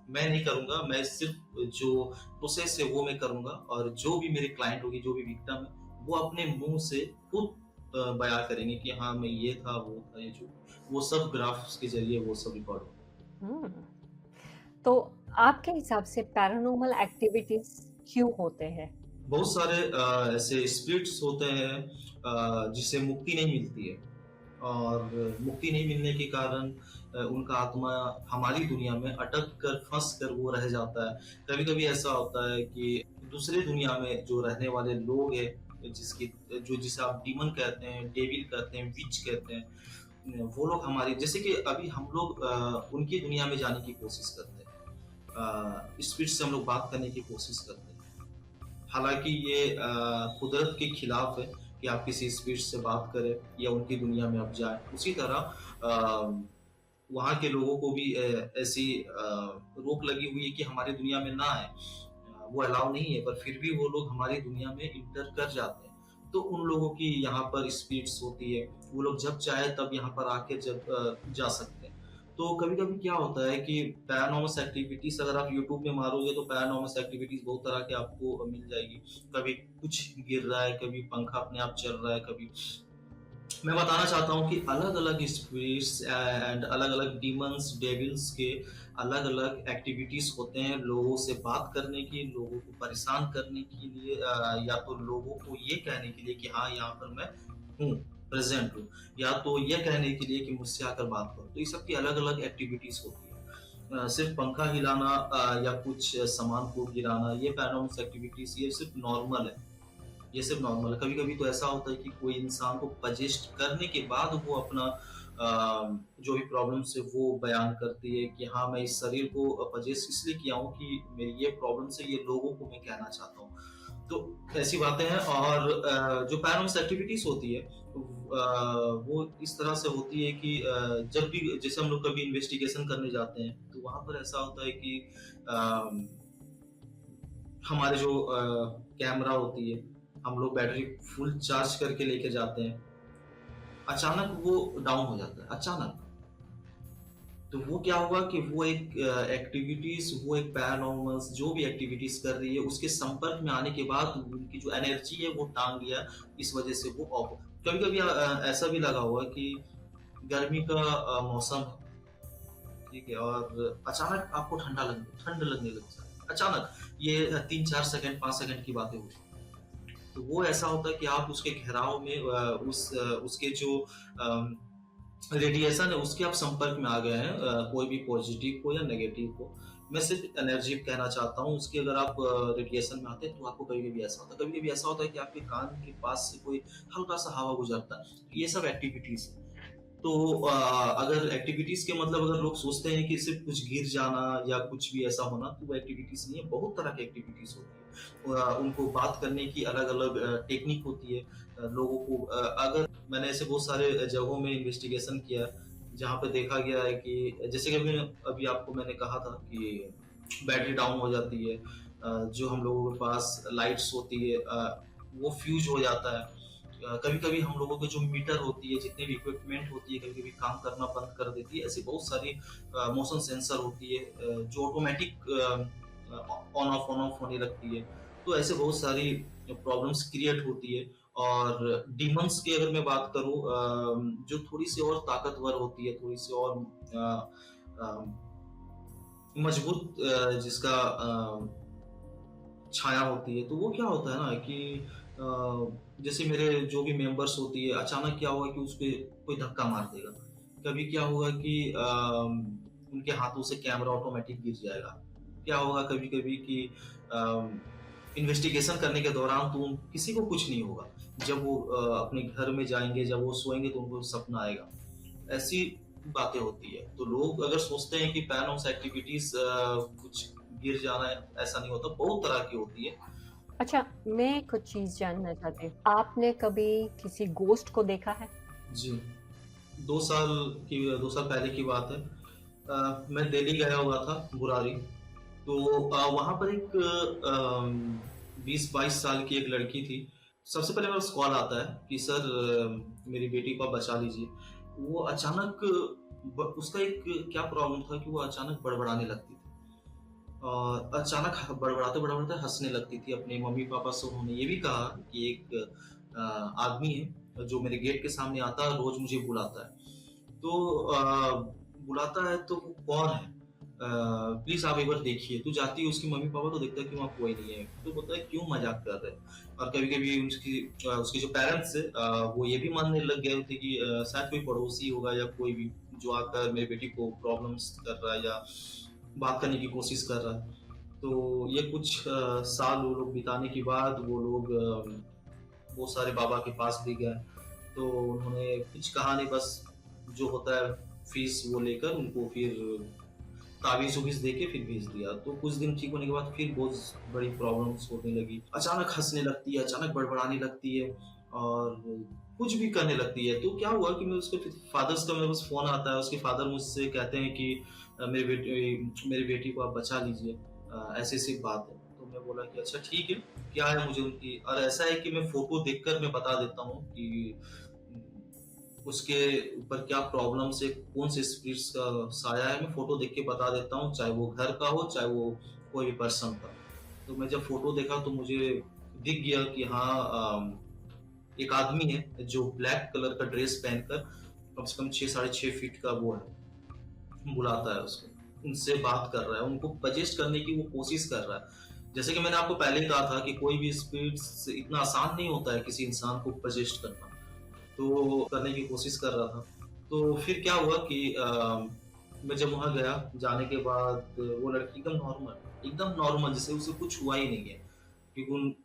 मैं नहीं करूँगा, मैं सिर्फ़ जो प्रोसेस है वो मैं करूँगा और जो भी मेरे क्लाइंट होगी, जो भी विक्टिम है, वो अपने मुँह से खुद बयाँ करेंगे कि हाँ मैं ये था, वो था, ये जो वो सब ग्राफ्स के ज़रिए वो सब रिकॉर्ड होगा। हम्म। तो आपके हिसाब से पैरानॉर्मल एक्टिविटीज क्यों होते हैं? बहुत सारे ऐसे स्पिरिट्स होते हैं जिससे मुक्ति नहीं मिलती है और मुक्ति नहीं मिलने के कारण उनका आत्मा हमारी दुनिया में अटक कर फंस कर वो रह जाता है। कभी-कभी ऐसा होता है कि दूसरे दुनिया में जो रहने वाले लोग हैं जिसे आप डीमन कहते हैं, डेविल कहते हैं, विच कहते हैं, वो लोग हमारी जैसे कि अभी हम लोग उनकी दुनिया में जाने की कोशिश करते हैं। स्पिरिट से हम लोग बात करने की कोशिश करते हैं। हालाँकि ये कुदरत के खिलाफ है कि आप किसी स्पिरिट से बात करें या उनकी दुनिया में आप जाएँ। उसी तरह वहाँ के लोगों को भी ऐसी रोक लगी हुई है कि हमारी दुनिया में ना आएँ। वो अलाउ नहीं है, पर फिर भी वो लोग हमारी दुनिया में एंटर कर जाते हैं। तो उन लोगों की यहाँ पर स्पिरिट्स होती है, वो लोग जब चाहे तब यहाँ पर आके जा सकते हैं। तो कभी-कभी क्या होता है कि पैरानॉर्मल एक्टिविटीज़ अगर आप यूट्यूब में मारोगे तो पैरानॉर्मल एक्टिविटीज़ बहुत तरह के आपको मिल जाएगी। कभी कुछ गिर रहा है, कभी पंखा अपने आप चल रहा है, कभी मैं बताना चाहता हूँ कि अलग-अलग स्पिरिट्स एंड अलग-अलग डीमन्स, डेविल्स के अलग-अलग एक्टिविटीज़ होते हैं लोगों से बात करने की, लोगों को परेशान करने के लिए या तो लोगों को ये कहने के लिए कि हाँ, यहाँ पर मैं हूँ, प्रेज़ेंट हूँ या तो ये कहने के लिए कि मुझसे आकर बात करो। तो ये सब की अलग-अलग एक्टिविटीज़ होती है। सिर्फ़ पंखा हिलाना या कुछ सामान को गिराना, ये पैरानॉर्मल एक्टिविटीज़ ये सिर्फ़ नॉर्मल है। ये सब नॉर्मल है। कभी-कभी तो ऐसा होता है कि कोई इंसान को पजेस्ट करने के बाद वो अपना जो भी प्रॉब्लम्स है वो बयान करती है कि हाँ, मैं इस शरीर को पजेस्ट इसलिए किया हूँ कि मेरी ये प्रॉब्लम्स है, ये लोगों को मैं कहना चाहता हूँ। तो ऐसी बातें हैं और जो पैरानॉर्मल एक्टिविटीज़ होती है वो इस तरह से होती है कि जब भी जैसे हम लोग कभी इन्वेस्टिगेशन करने जाते हैं, तो वहाँ पर ऐसा होता है कि अ, हमारे जो कैमरा होती है, हम लोग बैटरी फुल चार्ज करके लेके जाते हैं, अचानक वो डाउन हो जाता है, अचानक। तो वो क्या होगा कि वो एक एक्टिविटीज़ वो एक पैरानॉर्मल्स जो भी एक्टिविटीज़ कर रही है, उसके संपर्क में आने के बाद उनकी जो एनर्जी है वो टाँग लिया, इस वजह से वो ऑफ। कभी-कभी ऐसा भी लगा हुआ है कि गर्मी का मौसम है, ठीक है? और अचानक आपको ठंड लगने लग जाए, अचानक। ये 3-4 सेकंड, 5 सेकंड की बातें होती हैं। तो वो ऐसा होता है कि आप उसके घेराव में उसके जो रेडिएशन है उसके आप संपर्क में आ गए हैं, कोई भी पॉजिटिव हो या नेगेटिव हो। मैं सिर्फ एनर्जी कहना चाहता हूँ, उसके अगर आप रेडिएशन में आते हैं तो आपको कभी-कभी ऐसा होता है। कभी-कभी ऐसा होता है कि आपके कान के पास से कोई हल्का-सा हवा गुजरता है। ये सब एक्टिविटीज़ है। तो अगर एक्टिविटीज के मतलब अगर लोग सोचते हैं कि सिर्फ कुछ गिर जाना या कुछ भी ऐसा होना, तो वो एक्टिविटीज नहीं है, बहुत तरह की एक्टिविटीज होती है। उनको बात करने की अलग अलग टेक्निक होती है। लोगों को अगर मैंने ऐसे बहुत सारे जगहों में इन्वेस्टिगेशन किया जहाँ पे देखा गया है कि जैसे कि अभी अभी आपको मैंने कहा था कि बैटरी डाउन हो जाती है, जो हम लोगों के पास लाइट्स होती है वो फ्यूज हो जाता है। कभी कभी हम लोगों की जो मीटर होती है, जितने भी इक्विपमेंट होती है, कभी कभी काम करना बंद कर देती है। ऐसी बहुत सारी मोशन सेंसर होती है जो ऑटोमेटिक ऑन ऑफ होने लगती है। तो ऐसे बहुत सारी प्रॉब्लम्स क्रिएट होती है। और डीमंस की अगर मैं बात करूं, जो थोड़ी सी और ताकतवर होती है, थोड़ी सी और मजबूत जिसका छाया होती है, तो वो क्या होता है ना कि जैसे मेरे जो भी मेंबर्स होती है, अचानक क्या होगा कि उस पे कोई धक्का मार देगा। कभी क्या होगा कि उनके हाथों से कैमरा ऑटोमेटिक गिर जाएगा। क्या होगा कभी कभी कि इन्वेस्टिगेशन करने के दौरान तो किसी को कुछ नहीं होगा। जब वो अपने घर में जाएंगे, जब वो सोएंगे, तो उनको सपना आएगा। ऐसी बातें होती है। तो लोग अगर सोचते हैं कि पैरानॉर्मल एक्टिविटीज कुछ गिर जाना है, ऐसा नहीं होता, बहुत तरह की होती है। अच्छा, मैं कुछ चीज़ जानना चाहती हूँ। आपने कभी किसी घोस्ट को देखा है? जी, 2 साल पहले की बात है। मैं दिल्ली गया हुआ था, बुरारी। तो वहाँ पर एक 20-22 साल की एक लड़की थी। सबसे पहले मेरे पास कॉल आता है कि सर मेरी बेटी को आप बचा लीजिए। वो अचानक उसका एक क्या प्रॉब्लम था कि वो अचानक बड़बड़ाने लगती थी। और अचानक बड़बड़ाते-बड़बड़ाते हँसने लगती थी। अपने मम्मी-पापा से उन्होंने ये भी कहा कि एक आदमी है जो मेरे गेट के सामने आता है, रोज़ मुझे बुलाता है। तो बुलाता है तो वो कौन है? प्लीज़ आप एक बार देखिए। तो जाती है उसकी मम्मी-पापा, तो देखता है कि वहाँ कोई नहीं है। तो बोलता है क्यों मज़ाक कर रहे हैं? और कभी-कभी उसके जो पेरेंट्स थे वो ये भी मानने लग गए थे कि शायद कोई पड़ोसी होगा या कोई भी जो आकर मेरी बेटी को प्रॉब्लम्स कर रहा है या बात करने की कोशिश कर रहा है। तो ये कुछ साल वो लोग बिताने के बाद वो लोग वो सारे बाबा के पास भी गए। तो उन्होंने कुछ कहा नहीं, बस जो होता है फीस वो लेकर उनको फिर ताबीज़-ओबीज़ देके फिर भेज दिया। तो कुछ दिन ठीक होने के बाद फिर बहुत बड़ी प्रॉब्लम्स होने लगी। अचानक हँसने लगती है, अचानक बड़बड़ाने लगती है और कुछ भी करने लगती है। तो क्या हुआ कि मैं उसके फिर फादर्स का मेरे पास फ़ोन आता है, उसके फादर मुझसे कहते हैं कि मेरी बेटी को आप बचा लीजिए। ऐसी-ऐसी बात है। तो मैं बोला कि अच्छा ठीक है, क्या है मुझे उनकी, और ऐसा है कि मैं फ़ोटो देखकर मैं बता देता हूँ कि उसके ऊपर क्या प्रॉब्लम्स है, कौन से स्पिरिट्स का साया है, मैं फ़ोटो देख के बता देता हूँ, चाहे वो घर का हो, चाहे वो कोई भी पर्सन का। तो मैं जब फ़ोटो देखा तो मुझे दिख गया कि हाँ एक आदमी है जो ब्लैक कलर का ड्रेस पहनकर कम से कम 6 साढ़े 6 फीट का वो है, बुलाता है उसको, उनसे बात कर रहा है, उनको पजेस्ट करने की वो कोशिश कर रहा है। जैसे कि मैंने आपको पहले ही कहा था कि कोई भी स्पिरिट्स इतना आसान नहीं होता है किसी इंसान को पजेस्ट करना। तो करने की कोशिश कर रहा था। तो फिर क्या हुआ कि मैं जब वहाँ गया, जाने के बाद वो लड़की एकदम नॉर्मल जैसे उसे कुछ हुआ ही नहीं है। क्योंकि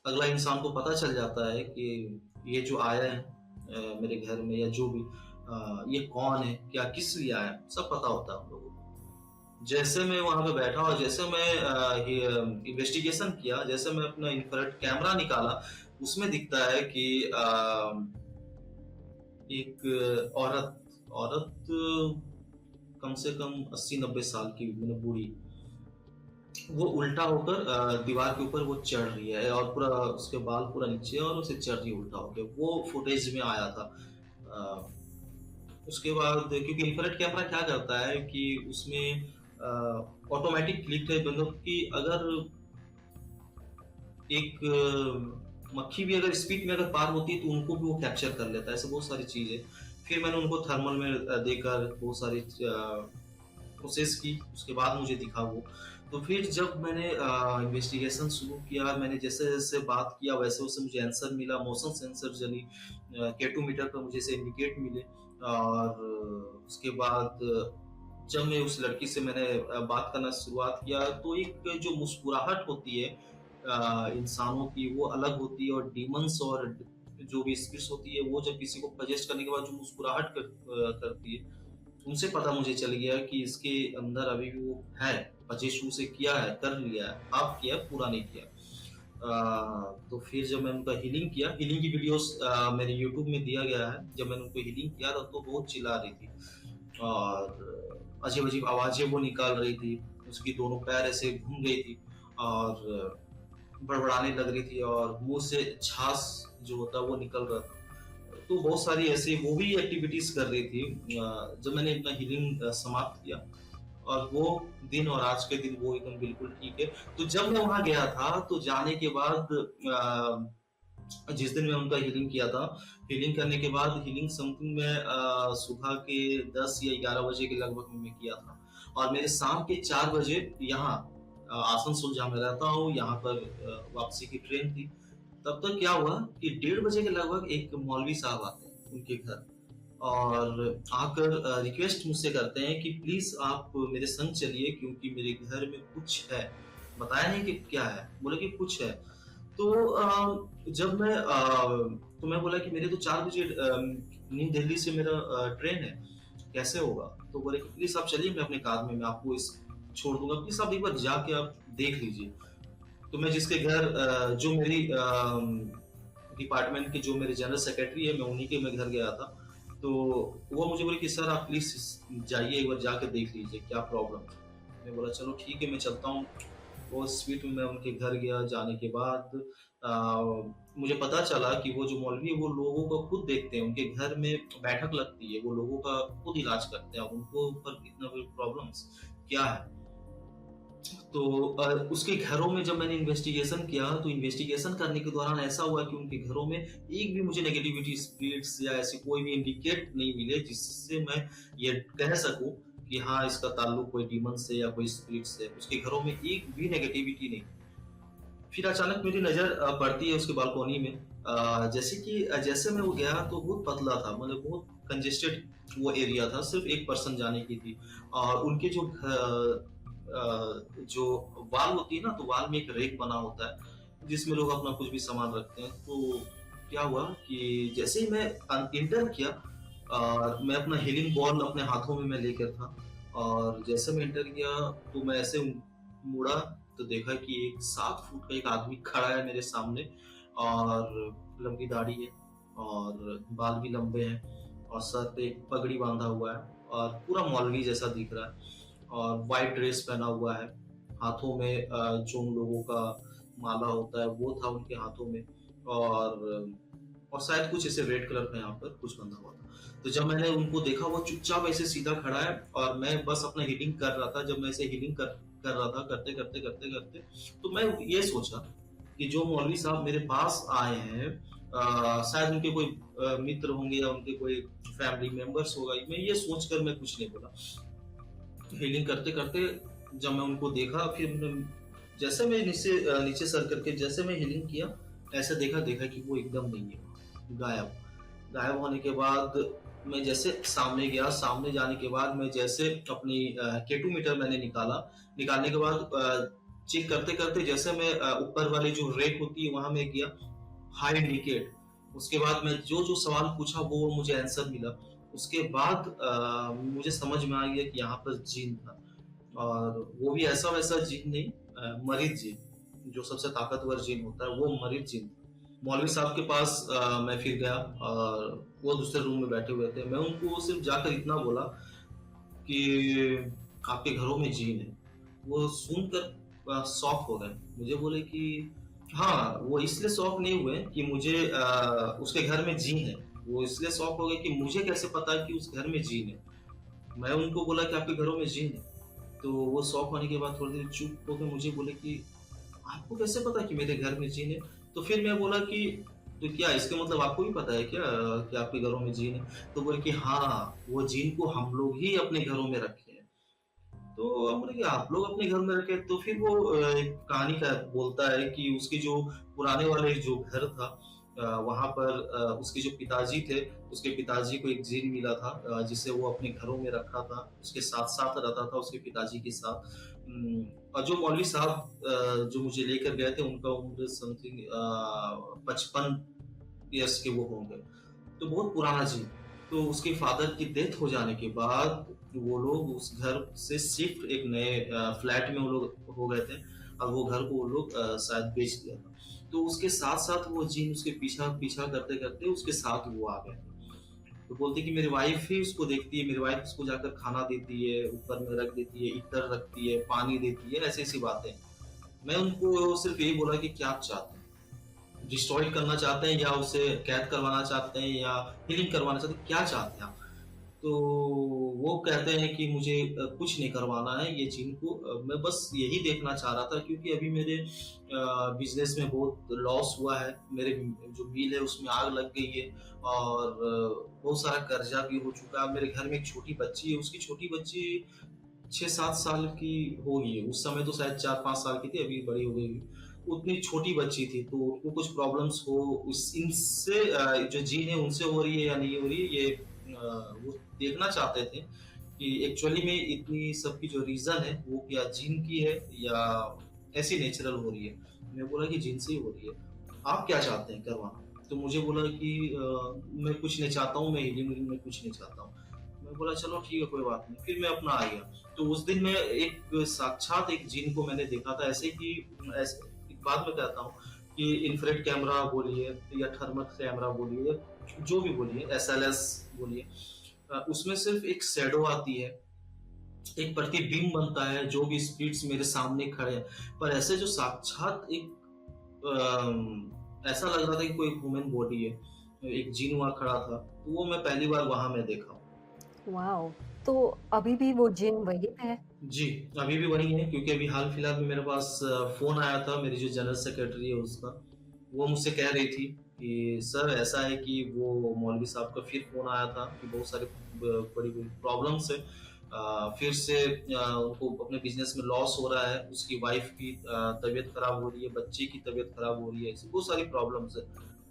अगला इंसान को पता चल जाता है कि ये जो आया है मेरे घर में या जो भी ये कौन है, क्या किस लिए आया है, सब पता होता है हम लोगों को। जैसे मैं वहाँ पे बैठा और जैसे मैं इन्वेस्टिगेशन किया, जैसे मैं अपना इंफ्रारेड कैमरा निकाला, उसमें दिखता है कि एक औरत औरत कम से कम 80-90 साल की, मतलब बूढ़ी, वो उल्टा होकर दीवार के ऊपर वो चढ़ रही है और पूरा उसके बाल पूरा नीचे और उसे चढ़ रही है उल्टा होकर। वो फुटेज में आया था। उसके बाद क्योंकि इंफ्रारेड कैमरा क्या करता है कि उसमें ऑटोमेटिक क्लिक है, मतलब कि अगर एक मक्खी भी अगर स्पीड में अगर पार होती है तो उनको भी वो कैप्चर कर लेता है। ऐसे बहुत सारी चीजें। फिर मैंने उनको थर्मल में देकर बहुत सारी प्रोसेस की, उसके बाद मुझे दिखा वो। तो फिर जब मैंने इन्वेस्टिगेशन शुरू किया, मैंने जैसे-जैसे बात किया वैसे-वैसे मुझे आंसर मिला, मोशन सेंसर जली, K2 मीटर पर मुझे ऐसे इंडिकेट मिले। और उसके बाद जब मैं उस लड़की से मैंने बात करना शुरुआत किया, तो एक जो मुस्कुराहट होती है इंसानों की, वो अलग होती है। और डीमंस और जो भी स्पिरिट्स होती है वो जब किसी को पजेस्ट करने के बाद जो मुस्कुराहट करती है, उनसे पता मुझे चल गया कि इसके अंदर अभी भी वो है, पजेस्ट उसे किया है, कर लिया है, हाफ किया है, पूरा नहीं किया। तो फिर जब मैंने उनका हीलिंग किया, हीलिंग की वीडियोस मेरे यूट्यूब में दिया गया है। जब मैंने उनको हीलिंग किया था तो बहुत चिल्ला रही थी और अजीब अजीब आवाजें वो निकाल रही थी, उसकी दोनों पैर ऐसे घूम गई थी और बड़बड़ाने लग रही थी और मुंह से झांस जो होता है वो निकल रहा था। तो बहुत सारी ऐसी वो भी एक्टिविटीज कर रही थी। जब मैंने अपना हीलिंग समाप्त किया और वो दिन और आज के दिन वो एकदम बिल्कुल ठीक है। तो जब मैं वहां गया था तो जाने के बाद जिस दिन मैं उनका हीलिंग किया था, हीलिंग करने के बाद हीलिंग समथिंग में सुबह के 10 या 11 बजे के लगभग में मैं किया था और मेरे शाम के 4 बजे यहाँ आसनसोल जहाँ मैं रहता हूँ यहाँ पर वापसी की ट्रेन थी। तब तक क्या हुआ कि 1:30 बजे के लगभग एक मौलवी साहब आते हैं उनके घर और आकर रिक्वेस्ट मुझसे करते हैं कि प्लीज आप मेरे संग चलिए क्योंकि मेरे घर में कुछ है। बताया नहीं कि क्या है, बोले कि कुछ है। तो जब मैं तो मैं बोला कि मेरे तो 4 बजे न्यू दिल्ली से मेरा ट्रेन है, कैसे होगा? तो बोले कि प्लीज आप चलिए, मैं अपने कार में मैं आपको इस छोड़ दूंगा, प्लीज आप एक बार जाके आप देख लीजिए। तो मैं जिसके घर जो मेरी डिपार्टमेंट के जो मेरे जनरल सेक्रेटरी है, मैं उन्हीं के मैं घर गया था। तो वो मुझे बोले कि सर आप प्लीज जाइए एक बार जाके देख लीजिए क्या प्रॉब्लम है। मैं बोला चलो ठीक है मैं चलता हूँ। वो स्वीट में मैं उनके घर गया। जाने के बाद मुझे पता चला कि वो जो मौलवी है वो लोगों को खुद देखते हैं, उनके घर में बैठक लगती है, वो लोगों का खुद इलाज करते हैं, उनको ऊपर कितना बड़ी प्रॉब्लम्स क्या है। तो उसके घरों में जब मैंने इन्वेस्टिगेशन किया तो इन्वेस्टिगेशन करने के दौरान ऐसा हुआ कि उनके घरों में एक भी मुझे नेगेटिविटी स्पिरिट्स या ऐसे कोई भी इंडिकेट नहीं मिले जिससे मैं ये कह सकूं कि हाँ इसका ताल्लुक कोई डीमन से या कोई स्पिरिट से। उसके घरों में एक भी नेगेटिविटी नहीं। फिर अचानक मेरी नजर पड़ती है उसके बालकोनी में। जैसे मैं वो गया तो बहुत पतला था, मतलब बहुत कंजेस्टेड वो एरिया था, सिर्फ एक पर्सन जाने की थी। और उनके जो वाल होती है ना, तो वाल में एक रेक बना होता है जिसमें लोग अपना कुछ भी सामान रखते हैं। तो क्या हुआ कि जैसे ही मैं इंटर किया और मैं अपना हीलिंग बॉल अपने हाथों में मैं लेकर था और जैसे मैं इंटर किया तो मैं ऐसे मुड़ा तो देखा कि एक 7 फुट का एक आदमी खड़ा है मेरे सामने और लंबी दाढ़ी है और बाल भी लंबे हैं और सर पे एक पगड़ी बांधा हुआ है और पूरा मौलवी जैसा दिख रहा है और वाइट ड्रेस पहना हुआ है। हाथों में जो उन लोगों का माला होता है वो था उनके हाथों में और शायद कुछ ऐसे रेड कलर का यहाँ पर कुछ बंधा हुआ था। तो जब मैंने उनको देखा वो चुपचाप ऐसे सीधा खड़ा है और मैं बस अपना हीलिंग कर रहा था। जब मैं ऐसे हीलिंग कर रहा था करते करते करते करते तो मैं ये सोचा कि जो मौलवी साहब मेरे पास आए हैं शायद उनके कोई मित्र होंगे या उनके कोई फैमिली मेंबर्स होगा। मैं ये सोचकर मैं कुछ नहीं बोला। हीलिंग करते करते जब मैं उनको देखा फिर जैसे मैं नीचे सर करके जैसे मैं हीलिंग किया ऐसे देखा कि वो एकदम नहीं है, गायब होने के बाद मैं जैसे सामने गया। सामने जाने के बाद मैं जैसे अपनी K2 मीटर मैंने निकालने के बाद चेक करते करते जैसे मैं ऊपर वाली जो रेक होती है वहां में गया, हाई इंडिकेट। उसके बाद मैं जो सवाल पूछा वो मुझे आंसर मिला। उसके बाद मुझे समझ में आ गया कि यहाँ पर जिन था और वो भी ऐसा वैसा जिन नहीं, मरीज जिन, जो सबसे ताकतवर जिन होता है वो मरीज जिन। मौलवी साहब के पास मैं फिर गया और वो दूसरे रूम में बैठे हुए थे। मैं उनको सिर्फ जाकर इतना बोला कि आपके घरों में जिन है। वो सुनकर शॉक हो गए। मुझे बोले कि हाँ, वो इसलिए शॉक नहीं हुए कि मुझे उसके घर में जिन है, वो इसलिए शॉक हो गए कि मुझे कैसे पता कि उस घर में जिन है। मैं उनको बोला कि आपके घरों में जिन है, तो वो शॉक होने के बाद थोड़ी देर चुप होकर मुझे बोले कि आपको कैसे पता कि मेरे घर में जिन है? तो फिर मैं बोला कि तो क्या इसका मतलब आपको भी पता है क्या कि आपके घरों में जिन है? तो बोले कि हाँ, वो जिन को हम लोग ही अपने घरों में रखे हैं। तो हम बोले कि आप लोग अपने घर में रखे। तो फिर वो एक कहानी का बोलता है कि उसके जो पुराने वाले जो घर था वहां पर उसके जो पिताजी थे, उसके पिताजी को एक जिन मिला था जिसे वो अपने घरों में रखा था, उसके साथ साथ रहता था उसके पिताजी के साथ। और जो मौलवी साहब जो मुझे लेकर गए थे उनका उम्र समथिंग 55 ईयर्स के वो होंगे। तो बहुत पुराना जिन। तो उसके फादर की डेथ हो जाने के बाद वो लोग उस घर से शिफ्ट एक नए फ्लैट में वो लोग हो गए थे, और वो घर को वो लोग शायद बेच दिया था। तो उसके साथ साथ वो जिन उसके पीछा पीछा करते करते उसके साथ वो आ गए। तो बोलती कि मेरी वाइफ ही उसको देखती है, मेरी वाइफ उसको जाकर खाना देती है, ऊपर में रख देती है, इतर रखती है, पानी देती है, ऐसी ऐसी बातें। मैं उनको सिर्फ यही बोला कि क्या आप चाहते हैं, डिस्ट्रॉय करना चाहते हैं, या उसे कैद करवाना चाहते हैं, या हीलिंग करवाना चाहते हैं, क्या चाहते हैं आप? तो वो कहते हैं कि मुझे कुछ नहीं करवाना है ये जिन को, मैं बस यही देखना चाह रहा था, क्योंकि अभी मेरे बिजनेस में बहुत लॉस हुआ है, मेरे जो मिल है उसमें आग लग गई है, और बहुत सारा कर्जा भी हो चुका है। मेरे घर में एक छोटी बच्ची है, उसकी छोटी बच्ची 6-7 साल की होगी, उस समय तो शायद 4-5 साल की थी, अभी बड़ी हो गई। उतनी छोटी बच्ची थी, तो उनको कुछ प्रॉब्लम्स हो उस इनसे, जो जीन है उनसे हो रही है या नहीं हो रही है, ये वो देखना चाहते थे कि एक्चुअली में इतनी सबकी जो रीजन है वो क्या जीन की है या ऐसी नेचुरल हो रही है। मैं बोला कि जीन से ही हो रही है, आप क्या चाहते हैं करवाना? तो मुझे बोला कि मैं कुछ नहीं चाहता हूँ, मैं हीलिंग वीलिंग में कुछ नहीं चाहता हूँ। मैं बोला चलो ठीक है, कोई बात नहीं। फिर मैं अपना आ गया। तो उस दिन मैं एक साक्षात एक जिन को मैंने देखा था, ऐसे कि ऐसे एक बात मैं कहता हूँ कि इंफ्रारेड कैमरा बोलिए या थर्मल कैमरा बोलिए, जो भी बोलिए, एसएलएस बोलिए, उसमें सिर्फ एक शैडो आती है, एक प्रतिबिंब बनता है, जो भी स्पिरिट्स मेरे सामने खड़े हैं। पर ऐसे जो साक्षात एक ऐसा लग रहा था कि कोई ह्यूमन बॉडी है, एक जिन वहां खड़ा था, तो वो मैं पहली बार वहां मैं देखा। वाओ! तो अभी भी वो जिन वही है? जी, अभी भी वही है, क्योंकि अभी हाल-फिलहाल में मेरे पास फ़ोन आया था, मेरी जो जनरल सेक्रेटरी है उसका, वो मुझसे कह रही थी कि सर ऐसा है कि वो मौलवी साहब का फिर फ़ोन आया था कि बहुत सारे ब बड़ी-बड़ी प्रॉब्लम्स है। फिर से उनको अपने बिज़नेस में लॉस हो रहा है, उसकी वाइफ़ की तबीयत खराब हो रही है, बच्चे की तबीयत खराब हो रही है, ऐसी बहुत सारी प्रॉब्लम्स है।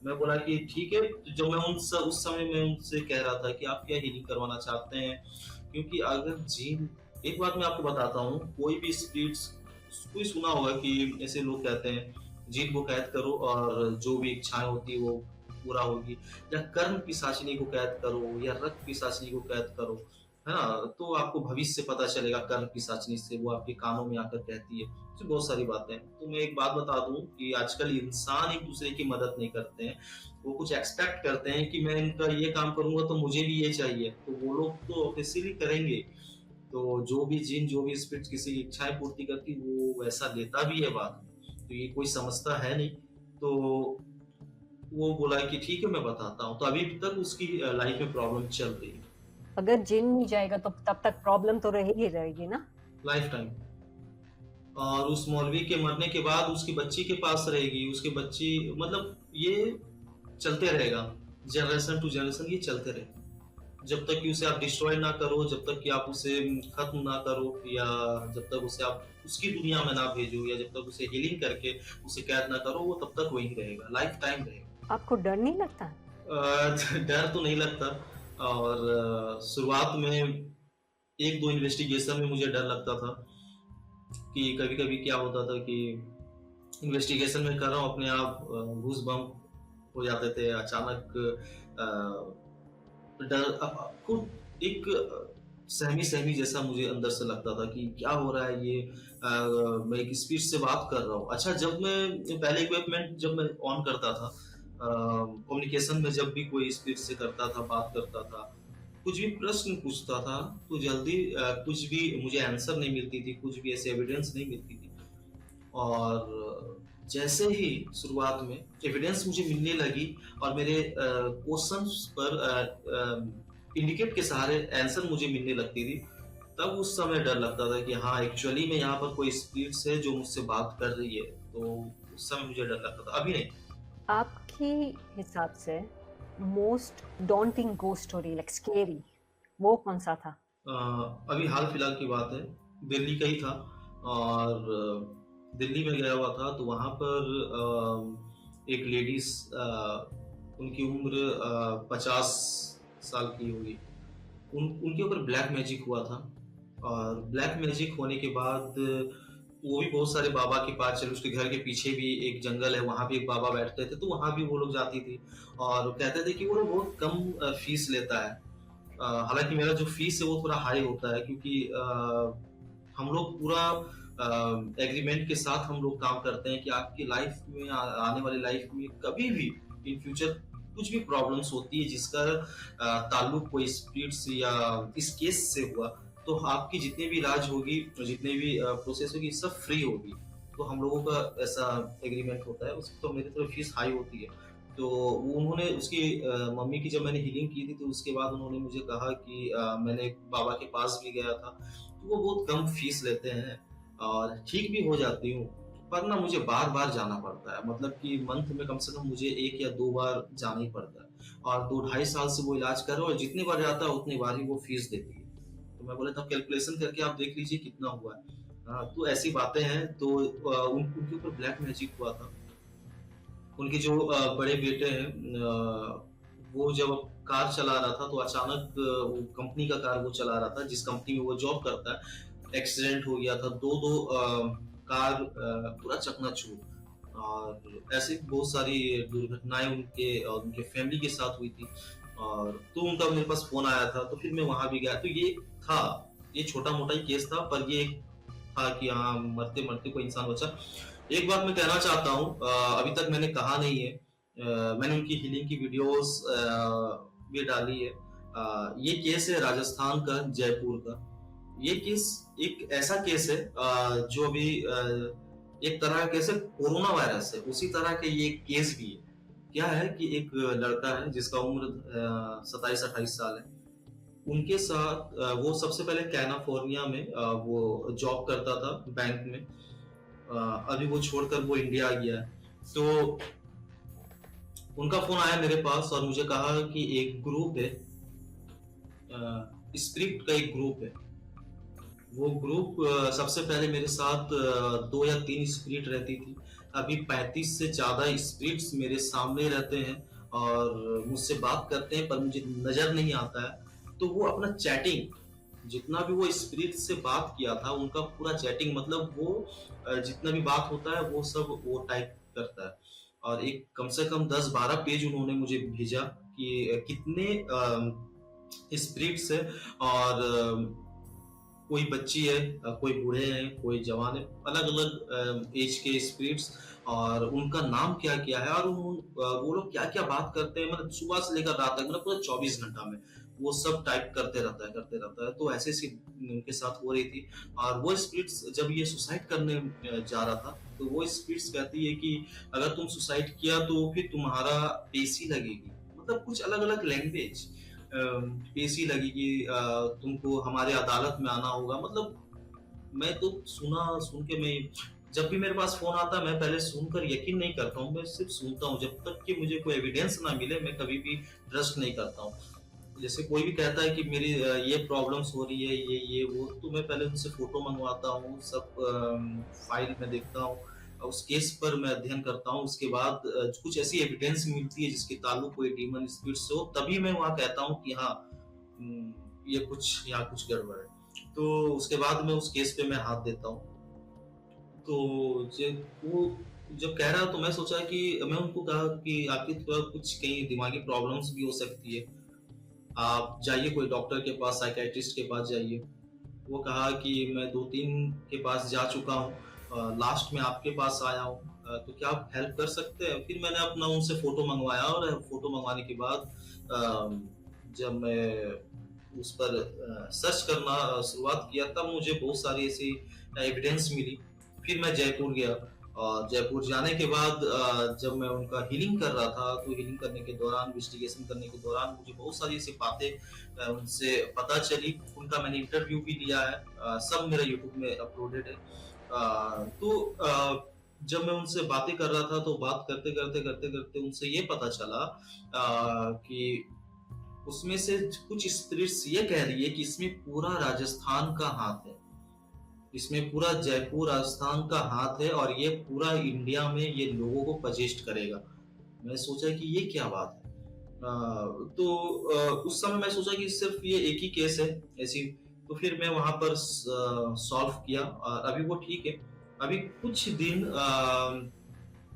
मैं बोला कि ठीक है, तो जब मैं उस समय मैं उनसे कह रहा था कि आप क्या हीलिंग करवाना चाहते हैं? क्योंकि अगर जिन, एक बात मैं आपको बताता हूँ, कोई भी स्पिरिट्स, कोई सुना होगा कि ऐसे लोग कहते हैं जीत को कैद करो और जो भी इच्छाएं होती है वो पूरा होगी, या कर्म पिशाचिनी को कैद करो, या रक्त पिशाचिनी को कैद करो, है ना? तो आपको भविष्य पता चलेगा कर्म पिशाचिनी से, वो आपके कानों में आकर कहती है। तो बहुत सारी बातें हैं। तो मैं एक बात बता दूं कि आजकल इंसान एक दूसरे की मदद नहीं करते हैं, वो कुछ एक्सपेक्ट करते हैं कि मैं इनका ये काम करूंगा तो मुझे भी ये चाहिए, तो वो लोग तो ऑब्वियसली करेंगे। तो जो भी जिन, जो भी स्पिरिट किसी की इच्छाएं पूर्ति करती, वो वैसा लेता भी है बाद में। तो ये कोई समझता है नहीं। तो वो बोला कि ठीक है मैं बताता हूँ। तो अभी तक उसकी लाइफ में प्रॉब्लम चल रही है, अगर जिन नहीं जाएगा तो तब तक प्रॉब्लम तो रहेगी रहेगी ना? Life time. और उस मौलवी के मरने के बाद उसकी बच्ची के पास रहेगी, उसकी बच्ची, मतलब ये चलते रहेगा, जनरेशन टू जनरेशन ये चलते रहेगा, जब तक कि उसे आप डिस्ट्रॉय ना करो, जब तक कि आप उसे खत्म ना करो, या जब तक उसे आप उसकी दुनिया में ना भेजो, या जब तक उसे हीलिंग करके उसे कैद ना करो, वो तब तक वही रहेगा, लाइफ टाइम रहेगा। आपको डर नहीं लगता? डर तो नहीं लगता। और शुरुआत में एक दो इन्वेस्टिगेशन में मुझे डर लगता था कि कभी कभी क्या होता था कि इन्वेस्टिगेशन में कर रहा हूँ, अपने आप घूस बम्प हो जाते थे अचानक। डर खुद एक सहमी सहमी जैसा मुझे अंदर से लगता था कि क्या हो रहा है ये, मैं एक स्पीड से बात कर रहा हूँ। अच्छा, जब मैं पहले इक्विपमेंट जब मैं ऑन करता था, कम्युनिकेशन में जब भी कोई स्पीड से करता था, बात करता था, कुछ भी प्रश्न पूछता था, तो जल्दी कुछ भी मुझे आंसर नहीं मिलती थी, कुछ भी ऐसे एविडेंस नहीं मिलती थी। और जैसे ही शुरुआत में एविडेंस मुझे मिलने लगी और मेरे क्वेश्चंस पर इंडिकेट के सहारे आंसर मुझे मिलने लगती थी, तब उस समय डर लगता था कि हाँ एक्चुअली में यहाँ पर कोई स्पिरिट्स है जो मुझसे बात कर रही है। तो उस समय मुझे डर लगता था, अभी नहीं। आपके हिसाब से most daunting ghost story like scary वो कौन सा था? अभी हाल फिलहाल की बात है, दिल्ली का ही था। और दिल्ली में गया हुआ था, तो वहाँ पर एक लेडीज, उनकी उम्र 50 साल की होगी, उनके ऊपर ब्लैक मैजिक हुआ था। और ब्लैक मैजिक होने के बाद वो भी बहुत सारे बाबा के पास चले, उसके घर के पीछे भी एक जंगल है, वहाँ भी एक बाबा बैठते थे, तो वहाँ भी वो लोग जाती थी और कहते थे कि वो लोग बहुत कम फीस लेता है। हालाँकि मेरा जो फीस है वो थोड़ा हाई होता है, क्योंकि हम लोग पूरा एग्रीमेंट के साथ हम लोग काम करते हैं कि आपकी लाइफ में आने वाली लाइफ में कभी भी इन फ्यूचर कुछ भी प्रॉब्लम्स होती है जिसका ताल्लुक कोई स्पिरिट्स या इस केस से हुआ, तो आपकी जितनी भी इलाज होगी, जितनी भी प्रोसेस होगी, सब फ्री होगी। तो हम लोगों का ऐसा एग्रीमेंट होता है। उसकी तो मेरी तरफ फीस हाई होती है। तो वो उन्होंने उसकी मम्मी की जब मैंने हीलिंग की थी, तो उसके बाद उन्होंने मुझे कहा कि मैंने एक बाबा के पास भी गया था, तो वो बहुत कम फीस लेते हैं और ठीक भी हो जाती हूँ। पर ना मुझे बार-बार जाना पड़ता है, मतलब कि मंथ में कम से कम मुझे 1 या 2 बार जाना ही पड़ता है और 2 ढाई साल से वो इलाज कर रहे हैं और जितनी बार जाता है उतनी बार ही वो फीस देती है। तो मैं बोला था कैलकुलेशन करके आप देख लीजिए कितना हुआ है। तो ऐसी बातें हैं। तो उनके ऊपर ब्लैक मैजिक हुआ था। उनके जो बड़े बेटे हैं, वो जब कार चला रहा था तो अचानक वो कंपनी का कार वो चला रहा था जिस कंपनी में वो जॉब करता है, एक्सीडेंट हो गया था। दो कार पूरा चकनाचूर और ऐसी बहुत सारी दुर्घटनाएं उनके और उनके फैमिली के साथ हुई थी। और तो उनका मेरे पास फोन आया था, तो फिर मैं वहां भी गया। तो ये था, ये छोटा मोटा ही केस था, पर ये था कि हाँ, मरते मरते कोई इंसान बचा। एक बात मैं कहना चाहता हूँ, अभी तक मैंने कहा नहीं है। मैंने उनकी हीलिंग की वीडियोस भी डाली है। ये केस है राजस्थान का, जयपुर का। ये केस एक ऐसा केस है जो अभी एक तरह का केस है, कोरोना वायरस है, उसी तरह का ये केस भी है। क्या है कि एक लड़का है जिसका उम्र 27-28 साल है। उनके साथ वो सबसे पहले कैलिफोर्निया में वो जॉब करता था बैंक में। अभी वो छोड़कर वो इंडिया आ गया है। तो उनका फोन आया मेरे पास और मुझे कहा कि एक ग्रुप है, स्क्रिप्ट का एक ग्रुप है। वो ग्रुप सबसे पहले मेरे साथ 2 या 3 स्पिरिट रहती थी। अभी 35 से ज्यादा स्पिरिट्स मेरे सामने रहते हैं और मुझसे बात करते हैं, पर मुझे नजर नहीं आता है। तो वो अपना चैटिंग, जितना भी वो स्पिरिट से बात किया था, उनका पूरा चैटिंग, मतलब वो जितना भी बात होता है वो सब वो टाइप करता है। और एक कम से कम 10-12 पेज उन्होंने मुझे भेजा कि कितने स्पिरिट्स है और कोई बच्ची है, कोई बूढ़े हैं, कोई जवान है, अलग अलग एज के स्पिरिट्स और उनका नाम क्या क्या है और वो लोग क्या क्या बात करते हैं, मतलब सुबह से लेकर रात तक, मतलब पूरा 24 घंटा में वो सब टाइप करते रहता है। तो ऐसे सी उनके साथ हो रही थी। और वो स्पिरिट्स जब ये सुसाइड करने जा रहा था, तो वो स्पिरिट्स कहती है कि अगर तुम सुसाइड किया तो फिर तुम्हारा पेशी लगेगी, मतलब कुछ अलग अलग लैंग्वेज, पेशी लगेगी, तुमको हमारे अदालत में आना होगा। मतलब मैं तो सुन के मैं, जब भी मेरे पास फोन आता है मैं पहले सुनकर यकीन नहीं करता हूँ, मैं सिर्फ सुनता हूँ। जब तक कि मुझे कोई एविडेंस ना मिले मैं कभी भी ट्रस्ट नहीं करता हूँ। जैसे कोई भी कहता है कि मेरी ये प्रॉब्लम्स हो रही है, ये वो, तो मैं पहले उनसे फोटो मंगवाता हूँ, सब फाइल में देखता हूँ, उस केस पर मैं अध्ययन करता हूँ। उसके बाद कुछ ऐसी एविडेंस मिलती है जिसके ताल्लुक कोई डीमन स्पिरिट से हो, तभी मैं वहाँ कहता हूँ कि हाँ, ये कुछ यहाँ कुछ गड़बड़ है। तो उसके बाद मैं उस केस पे मैं हाथ देता हूँ। तो वो जब कह रहा, तो मैं सोचा कि मैं उनको कहा कि आपकी थोड़ा कुछ कहीं दिमागी प्रॉब्लम्स भी हो सकती है, आप जाइए कोई डॉक्टर के पास, साइकियाट्रिस्ट के पास जाइए। वो कहा कि मैं 2-3 के पास जा चुका हूँ, लास्ट में आपके पास आया हूँ, तो क्या आप हेल्प कर सकते हैं? फिर मैंने अपना उनसे फोटो मंगवाया और फोटो मंगवाने के बाद जब मैं उस पर सर्च करना शुरुआत किया, तब मुझे बहुत सारी ऐसी एविडेंस मिली। फिर मैं जयपुर गया और जयपुर जाने के बाद जब मैं उनका हीलिंग कर रहा था, तो हीलिंग करने के दौरान, इन्वेस्टिगेशन करने के दौरान मुझे बहुत सारी ऐसी बातें उनसे पता चली। उनका मैंने इंटरव्यू भी लिया है, सब मेरा यूट्यूब में अपलोडेड है। जब मैं उनसे बातें कर रहा था, तो बात करते करते उनसे ये पता चला कि उसमें से कुछ स्पिरिट्स ये कह रही है कि इसमें पूरा राजस्थान का हाथ है, इसमें पूरा जयपुर राजस्थान का हाथ है और ये पूरा इंडिया में ये लोगों को पजेस्ट करेगा। मैं सोचा कि ये क्या बात है। तो उस समय मैं सोचा कि सिर्फ ये एक ही केस है ऐसी। तो फिर मैं वहां पर सॉल्व किया और अभी वो ठीक है। अभी कुछ दिन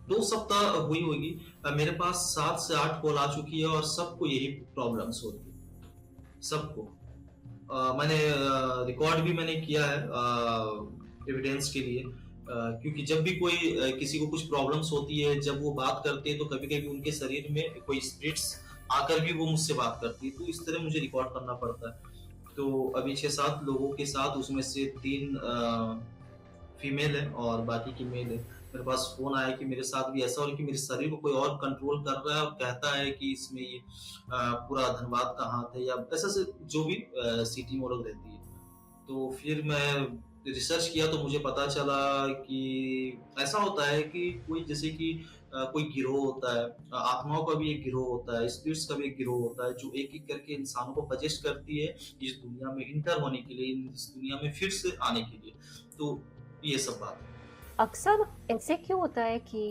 2 सप्ताह हुई होगी। मेरे पास 7 से 8 कॉल आ चुकी है और सबको यही प्रॉब्लम्स हो रही है, सबको। मैंने रिकॉर्ड भी मैंने किया है एविडेंस के लिए, क्योंकि जब भी कोई किसी को कुछ प्रॉब्लम्स होती है, जब वो बात करते हैं तो कभी कभी उनके शरीर में कोई स्पिरिट्स आकर भी वो मुझसे बात करती है, तो इस तरह मुझे रिकॉर्ड करना पड़ता है। तो अभी 6-7 लोगों के साथ, उसमें से 3 फीमेल है और बाकी की मेल है। मेरे पास फोन आया कि मेरे साथ भी ऐसा हो रहा है कि मेरे शरीर को कोई और कंट्रोल कर रहा है और कहता है कि इसमें ये पूरा धनबाद का हाथ है, या ऐसा से जो भी सिटी मोरल रहती है। तो फिर मैं रिसर्च किया तो मुझे पता चला कि ऐसा होता है कि कोई जैसे कि कोई गिरोह होता है, आत्माओं का भी एक गिरोह होता है, स्पिरिट्स का भी एक गिरोह होता है, जो एक एक करके इंसानों को पजेस्ट करती है इस दुनिया में इंटर होने के लिए, इस दुनिया में फिर से आने के लिए। तो ये सब बात है। अक्सर ऐसे क्यों होता है कि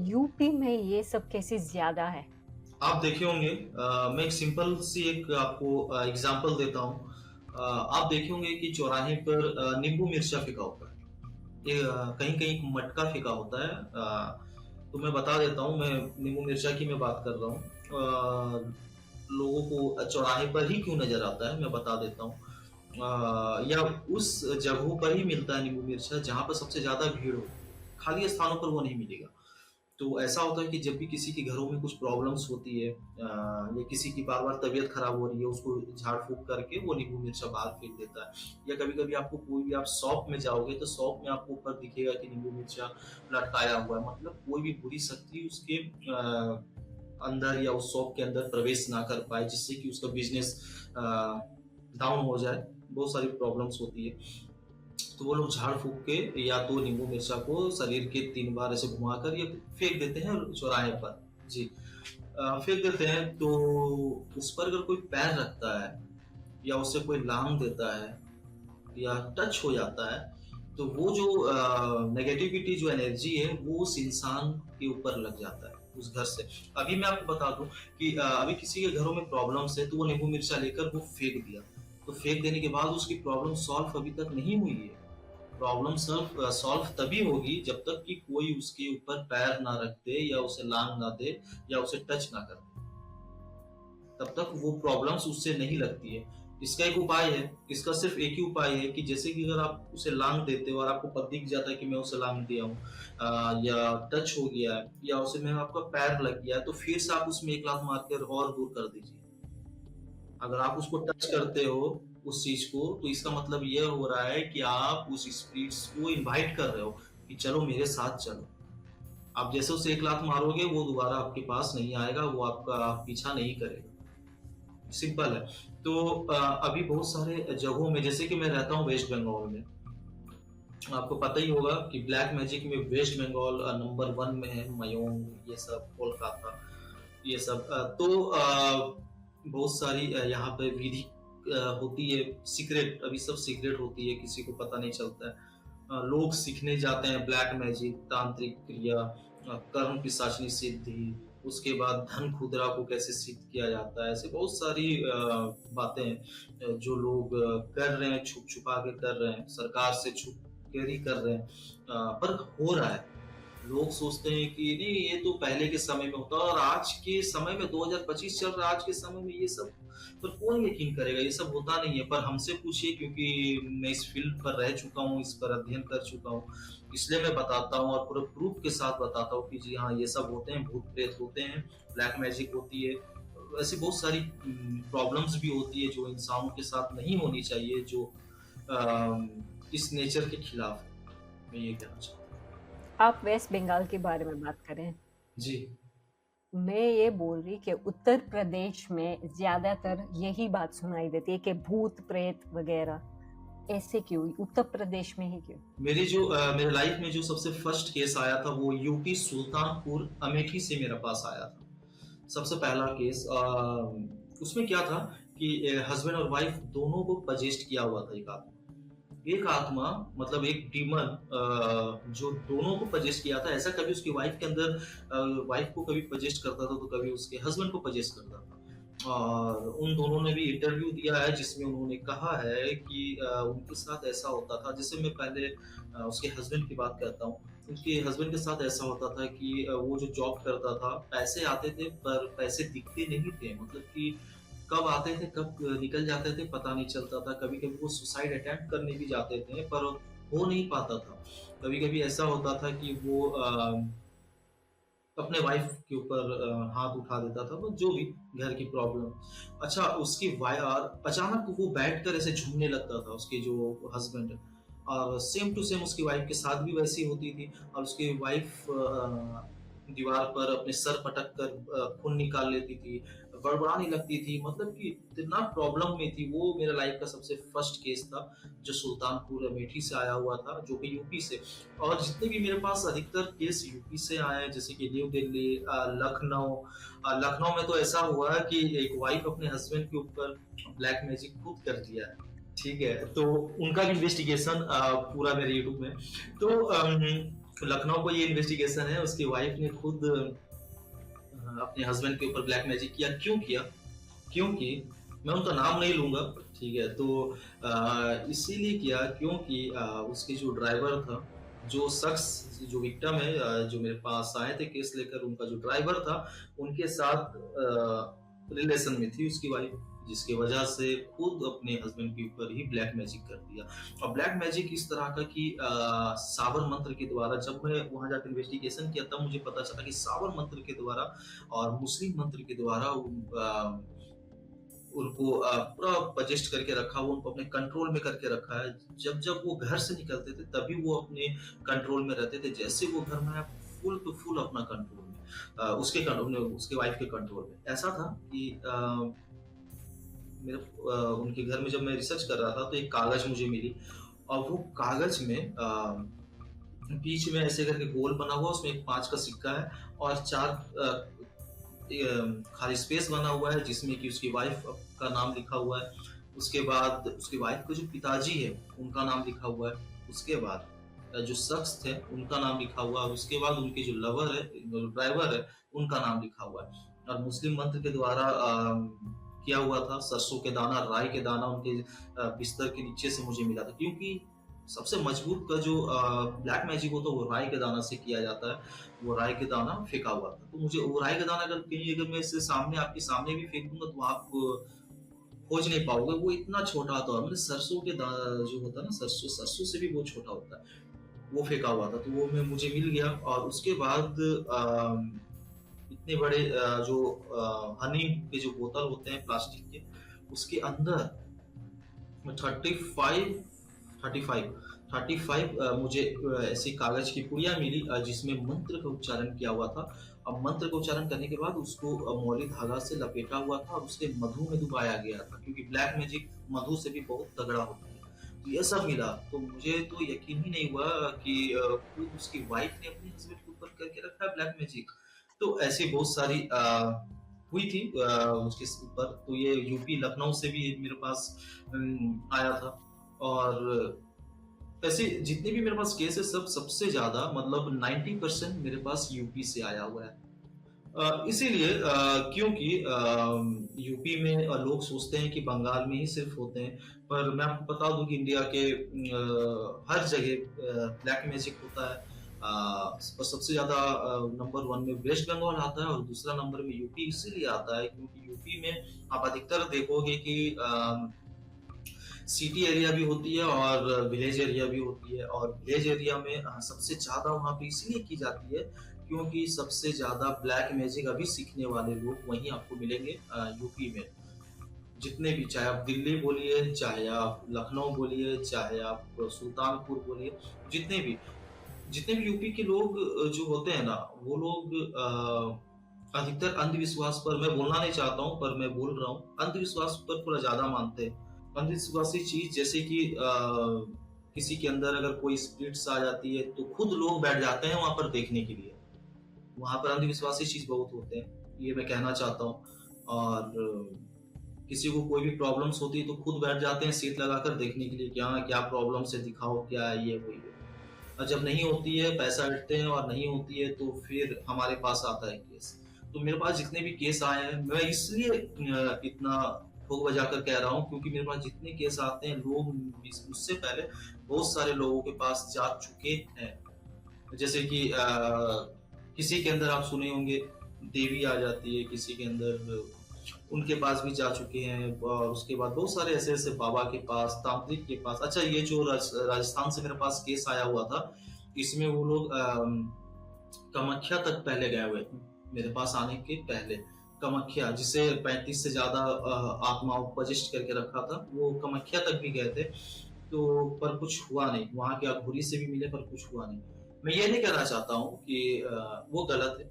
यूपी में ये सब केसेस ज्यादा है? आप देखे होंगे, मैं एक सिंपल सी एक आपको एग्जांपल देता हूँ। आप देखे होंगे कि चौराहे पर नींबू मिर्चा फेंका होता है, ये कहीं कहीं मटका फेंका होता है। तो मैं बता देता हूँ, मैं नींबू मिर्चा की मैं बात कर रहा हूँ। लोगों को चौराहे पर ही क्यों नजर आता है, मैं बता देता हूँ। या उस जगहों पर ही मिलता है नींबू मिर्चा जहाँ पर सबसे ज्यादा भीड़ हो, खाली स्थानों पर वो नहीं मिलेगा। तो ऐसा होता है कि जब भी किसी के घरों में कुछ प्रॉब्लम्स होती है, या किसी की बार बार तबीयत खराब हो रही है, उसको झाड़ फूक करके वो नींबू मिर्चा बाहर फेंक देता है। या कभी कभी आपको कोई भी, आप शॉप में जाओगे तो शॉप में आपको ऊपर दिखेगा कि नींबू मिर्चा लटकाया हुआ है, मतलब कोई भी बुरी शक्ति उसके अंदर या उस शॉप के अंदर प्रवेश ना कर पाए, जिससे कि उसका बिजनेस डाउन हो जाए। बहुत सारी प्रॉब्लम्स होती है। तो वो लोग झाड़ फूक के या तो नींबू मिर्चा को शरीर के 3 बार ऐसे घुमाकर या फेंक देते हैं चौराहे पर। जी, फेंक देते हैं। तो उस पर अगर कोई पैर रखता है या उससे कोई लांग देता है या टच हो जाता है, तो वो जो नेगेटिविटी, जो एनर्जी है, वो उस इंसान के ऊपर लग जाता है, उस घर से। अभी मैं आपको बता दूं कि अभी किसी के घरों में प्रॉब्लम्स है, तो वो नींबू मिर्चा लेकर वो फेंक दिया। तो फेंक देने के बाद उसकी प्रॉब्लम सॉल्व अभी तक नहीं हुई है। प्रॉब्लम सॉल्व सॉल्व तभी होगी जब तक कि कोई उसके ऊपर पैर ना रख दे या उसे लांग ना दे या उसे टच ना कर दे, तब तक वो प्रॉब्लम्स उससे नहीं लगती है। इसका एक उपाय है, इसका सिर्फ एक ही उपाय है कि जैसे कि अगर आप उसे लांग देते हो और आपको पता दिख जाता है कि मैं उसे लांग दिया हूँ, या टच हो गया है या उसे में आपका पैर लग गया है, तो फिर से आप उसमें एक लात मार कर और दूर कर दीजिए। अगर आप उसको टच करते हो उस चीज को, तो इसका मतलब ये हो रहा है कि आप उस स्पिरिट्स को इनवाइट कर रहे हो कि चलो मेरे साथ चलो। आप जैसे उसे एक लात मारोगे, वो दोबारा आपके पास नहीं आएगा, वो आपका पीछा नहीं करेगा। सिंपल है। तो अभी बहुत सारे जगहों में, जैसे कि मैं रहता हूँ वेस्ट बंगाल में, आपको पता ही होगा कि ब्लैक मैजिक में वेस्ट बंगाल नंबर 1 में है। मयोंग, ये सब कोलकाता, ये सब। तो बहुत सारी यहाँ पे विधि होती है, सीक्रेट, अभी सब सीक्रेट होती है, किसी को पता नहीं चलता है। लोग सीखने जाते हैं ब्लैक मैजिक, तांत्रिक क्रिया, कर्म पिशाचनी सिद्धि, उसके बाद धन खुदरा को कैसे सिद्ध किया जाता है, ऐसे बहुत सारी बातें हैं, जो लोग कर रहे हैं, छुप छुपा के कर रहे हैं, सरकार से छुप कर ही कर रहे हैं। पर हो रहा है। लोग सोचते हैं कि नहीं, ये तो पहले के समय में होता, और आज के समय में 2025 चल रहा है, आज के समय में ये सब पर कौन यकीन करेगा, ये सब होता नहीं है। पर हमसे पूछिए, क्योंकि मैं इस फील्ड पर रह चुका हूँ, इस पर अध्ययन कर चुका हूँ, इसलिए मैं बताता हूँ और पूरे प्रूफ के साथ बताता हूँ कि जी हाँ, ये सब होते हैं, भूत प्रेत होते हैं, ब्लैक मैजिक होती है। ऐसी बहुत सारी प्रॉब्लम्स भी होती है जो इंसानों के साथ नहीं होनी चाहिए, जो इस नेचर के खिलाफ है। मैं ये कहना चाहता आप वेस्ट बंगाल के बारे में बात करें, हूँ। जी। मैं ये बोल रही कि उत्तर प्रदेश में ज्यादातर यही बात सुनाई देती है कि भूत प्रेत वगैरह। ऐसे क्यों उत्तर प्रदेश में ही क्यों? मेरे लाइफ में जो सबसे फर्स्ट केस आया था, वो यूपी सुल्तानपुर अमेठी से मेरे पास आया था। सबसे पहला केस, उसमें क्या था कि हस्बैंड और वाइफ दोनों को पजेस्ट किया हुआ था। एक आत्मा, मतलब एक डीमन, जो दोनों को पजेस्ट किया था। ऐसा कभी उसकी वाइफ के अंदर, वाइफ को कभी पजेस्ट करता था तो कभी उसके हस्बैंड को पजेस्ट करता था। और उन दोनों ने भी इंटरव्यू दिया है जिसमें उन्होंने कहा है कि उनके साथ ऐसा होता था। जैसे मैं पहले उसके हस्बैंड की बात करता हूँ। उसके हस्बैंड के साथ ऐसा होता था कि वो जो जॉब करता था, पैसे आते थे पर पैसे दिखते नहीं थे। मतलब कि कब आते थे, कब निकल जाते थे पता नहीं चलता था। कभी-कभी वो सुसाइड अटेम्प्ट करने भी जाते थे पर हो नहीं पाता था। कभी-कभी ऐसा होता था कि वो अपने वाइफ के ऊपर हाथ उठा देता था, तो जो भी घर की प्रॉब्लम। अच्छा, उसकी अचानक वो बैठकर ऐसे झूमने लगता था, उसके जो हस्बैंड। और सेम टू सेम उसकी वाइफ के साथ भी वैसी होती थी। और उसकी वाइफ दीवार पर अपने सर पटक कर खून निकाल लेती थी, बड़बड़ाने लगती थी। मतलब कि इतना प्रॉब्लम में थी वो। मेरा लाइफ का सबसे फर्स्ट केस था जो सुल्तानपुर अमेठी से आया हुआ था, जो कि यूपी से। और जितने भी मेरे पास अधिकतर केस यूपी से आए हैं, जैसे कि न्यू दिल्ली, लखनऊ। लखनऊ में तो ऐसा हुआ है कि एक वाइफ अपने हस्बैंड के ऊपर ब्लैक मैजिक खुद कर दिया है। ठीक है, तो उनका भी इन्वेस्टिगेशन पूरा मेरे यूट्यूब में। तो लखनऊ को ये इन्वेस्टिगेशन है, उसकी वाइफ ने खुद अपने हस्बैंड के ऊपर ब्लैक मैजिक किया। क्यों किया? क्योंकि मैं उनका नाम नहीं लूंगा, ठीक है। तो इसीलिए किया क्योंकि उसके जो ड्राइवर था, जो शख्स, जो विक्टिम है, जो मेरे पास आए थे केस लेकर, उनका जो ड्राइवर था, उनके साथ रिलेशन में थी उसकी वाइफ, जिसकी वजह से खुद अपने हस्बैंड के ऊपर ही ब्लैक मैजिक कर दिया। और ब्लैक मैजिक इस तरह का कि सावर मंत्र के द्वारा, जब मैं वहां जाकर इन्वेस्टिगेशन किया तब मुझे पता चला कि सावर मंत्र के द्वारा और मुस्लिम मंत्र के द्वारा उनको पूरा पजेस्ट करके रखा हुआ, उनको अपने कंट्रोल में करके रखा है। जब जब वो घर से निकलते थे तभी वो अपने कंट्रोल में रहते थे। जैसे वो घर में आया, फुल टू फुल अपना कंट्रोल में, उसके कंट्रोल में, उसके वाइफ के कंट्रोल में। ऐसा था कि उनके घर में जब मैं रिसर्च कर रहा था तो एक कागज मुझे मिली। और वो कागज में बीच में ऐसे करके गोल बना हुआ, उसमें एक 5 का सिक्का है और 4 खाली स्पेस बना हुआ है जिसमें कि उसकी वाइफ का नाम लिखा हुआ है। उसके बाद उसकी वाइफ के जो पिताजी है उनका नाम लिखा हुआ है। उसके बाद जो शख्स थे उनका नाम लिखा हुआ है। उसके बाद उनके जो लवर है, जो ड्राइवर है, उनका नाम लिखा हुआ है। और मुस्लिम मंत्र के द्वारा किया हुआ था। सरसों के दाना, राई के दाना उनके बिस्तर के नीचे से मुझे मिला था, क्योंकि सबसे मजबूत का जो ब्लैक मैजिक होता है वो राई के दाना से किया जाता है। वो राई के दाना फेंका हुआ था, तो मुझे वो राई का दाना अगर कहीं, अगर मैं इसे सामने, आपके सामने भी फेंक दूंगा तो आप खोज नहीं पाओगे। वो इतना छोटा था। मतलब सरसों के दाना जो होता है ना, सरसों सरसों से भी वो छोटा होता है, वो फेंका हुआ था। तो वो मैं मुझे मिल गया। और उसके बाद इतने बड़े जो हनी के जो बोतल होते हैं प्लास्टिक के, उसके अंदर 35 मुझे ऐसी कागज की पुड़िया मिली जिसमें मंत्र का उच्चारण किया हुआ था। अब मंत्र का उच्चारण करने के बाद उसको मौली धागा से लपेटा हुआ था और उसके मधु में डुबाया गया था, क्योंकि ब्लैक मैजिक मधु से भी बहुत तगड़ा होता है। तो ये सब मिला तो मुझे तो यकीन ही नहीं हुआ कि खुद उसकी वाइफ ने अपने हस्बैंड के ऊपर करके रखा है ब्लैक मैजिक। तो ऐसी बहुत सारी हुई थी उसके ऊपर। तो ये यूपी लखनऊ से भी मेरे पास आया था। और ऐसे जितने भी मेरे पास केस है, सब सबसे ज्यादा मतलब 90% मेरे पास यूपी से आया हुआ है। इसीलिए क्योंकि यूपी में लोग सोचते हैं कि बंगाल में ही सिर्फ होते हैं, पर मैं आपको बता दूं कि इंडिया के हर जगह ब्लैक मैजिक होता है। पर सबसे ज्यादा नंबर 1 में वेस्ट बंगाल आता है और दूसरा नंबर में यूपी इसीलिए आता है क्योंकि यूपी में आप अधिकतर देखोगे कि सिटी एरिया भी होती है और विलेज एरिया भी होती है। और विलेज एरिया में सबसे ज्यादा वहां पे इसलिए की जाती है क्योंकि सबसे ज्यादा ब्लैक मैजिक अभी सीखने वाले लोग वहीं आपको मिलेंगे यूपी में। जितने भी, चाहे आप दिल्ली बोलिए, चाहे आप लखनऊ बोलिए, चाहे आप सुल्तानपुर बोलिए, जितने भी यूपी के लोग जो होते हैं ना, वो लोग अधिकतर अंधविश्वास पर, मैं बोलना नहीं चाहता हूँ पर मैं बोल रहा हूँ, अंधविश्वास पर थोड़ा ज्यादा मानते हैं। अंधविश्वासी चीज जैसे कि किसी के अंदर अगर कोई स्पिरिट्स आ जाती है तो खुद लोग बैठ जाते हैं वहां पर देखने के लिए। वहां पर अंधविश्वासी चीज बहुत होते हैं, ये मैं कहना चाहता हूँ। और किसी को कोई भी प्रॉब्लम्स होती है तो खुद बैठ जाते हैं सीट लगाकर देखने के लिए, क्या क्या प्रॉब्लम है, दिखाओ क्या है, ये वही है। और जब नहीं होती है पैसा हटते हैं और नहीं होती है तो फिर हमारे पास आता है केस। तो मेरे पास जितने भी केस आए हैं, मैं इसलिए इतना ठोक बजा कर कह रहा हूँ क्योंकि मेरे पास जितने केस आते हैं, लोग मुझसे पहले बहुत सारे लोगों के पास जा चुके हैं। जैसे कि किसी के अंदर आप सुने होंगे देवी आ जाती है, किसी के अंदर उनके पास भी जा चुके हैं, और उसके बाद बहुत सारे ऐसे ऐसे बाबा के पास, तांत्रिक के पास। अच्छा, ये जो राजस्थान से मेरे पास केस आया हुआ था, इसमें वो लोग कामाख्या तक पहले गए हुए थे मेरे पास आने के पहले। कामाख्या, जिसे 35 से ज्यादा आत्माओं को वशिष्ठ करके रखा था, वो कामाख्या तक भी गए थे, तो पर कुछ हुआ नहीं। वहां के अघोरी से भी मिले पर कुछ हुआ नहीं। मैं ये नहीं कहना चाहता हूँ कि वो गलत है,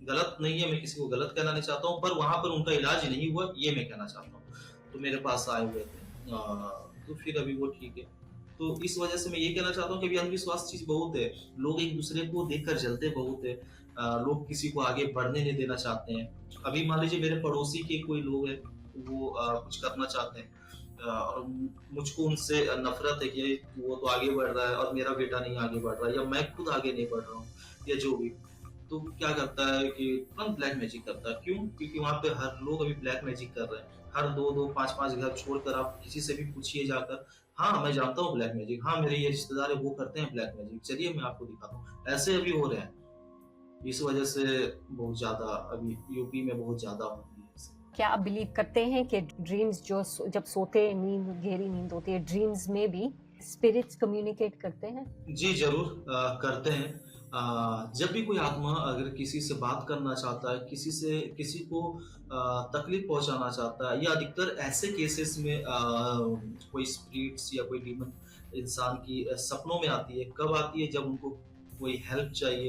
गलत नहीं है, मैं किसी को गलत कहना नहीं चाहता हूँ, पर वहां पर उनका इलाज नहीं हुआ, ये मैं कहना चाहता हूँ। तो मेरे पास आए हुए थे, तो फिर अभी वो ठीक है। तो इस वजह से मैं ये कहना चाहता हूँ कि अभी अंधविश्वास चीज बहुत है, लोग एक दूसरे को देखकर जलते बहुत है, लोग किसी को आगे बढ़ने नहीं देना चाहते हैं। अभी मान लीजिए मेरे पड़ोसी के कोई लोग हैं, वो कुछ करना चाहते हैं, और मुझको उनसे नफरत है कि वो तो आगे बढ़ रहा है और मेरा बेटा नहीं आगे बढ़ रहा है, या मैं खुद आगे नहीं बढ़ रहा हूँ, या जो भी। तो क्या करता है कि तुरंत ब्लैक मैजिक करता है। क्यों? क्योंकि वहां पे हर लोग अभी ब्लैक मैजिक कर रहे हैं। हर दो दो पांच पांच घर छोड़कर आप किसी से भी पूछिए जाकर, हाँ मैं जानता हूँ ब्लैक मैजिक, हाँ मेरे ये रिश्तेदार है वो करते हैं ब्लैक मैजिक, चलिए मैं आपको दिखाता हूँ। ऐसे अभी हो रहे हैं। इस वजह से बहुत ज्यादा अभी यूपी में बहुत ज्यादा हो रही है। क्या आप बिलीव करते हैं कि ड्रीम्स जो जब सोते हैं, नींद गहरी नींद होती है, ड्रीम्स में भी स्पिरिट्स कम्युनिकेट करते हैं? जी जरूर करते हैं। जब भी कोई आत्मा अगर किसी से बात करना चाहता है, किसी को तकलीफ पहुंचाना चाहता है, या अधिकतर ऐसे केसेस में कोई स्पिरिट्स या कोई डीमन इंसान की सपनों में आती है। कब आती है? जब उनको कोई हेल्प चाहिए,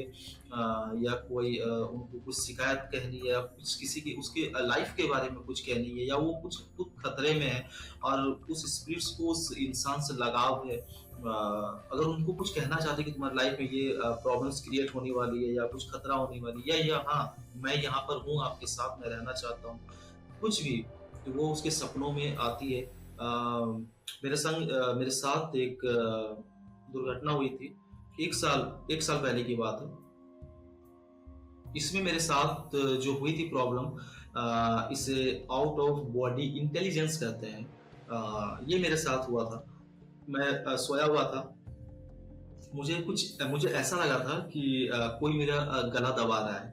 या कोई उनको कुछ शिकायत कहनी है, या कुछ किसी की उसके लाइफ के बारे में कुछ कहनी है, या वो कुछ खुद खतरे में है और उस स्पिरिट्स को उस इंसान से लगाव है। अगर उनको कुछ कहना चाहते हैं कि तुम्हारी लाइफ में ये प्रॉब्लम्स क्रिएट होने वाली है, या कुछ खतरा होने वाली है, या हाँ मैं यहाँ पर हूँ, आपके साथ मैं रहना चाहता हूँ, कुछ भी, तो वो उसके सपनों में आती है। मेरे साथ एक दुर्घटना हुई थी, एक साल पहले की बात है। इसमें मेरे साथ जो हुई थी प्रॉब्लम, इसे आउट ऑफ बॉडी इंटेलिजेंस कहते हैं। ये मेरे साथ हुआ था। मैं सोया हुआ था, मुझे ऐसा लगा था कि कोई मेरा गला दबा रहा है,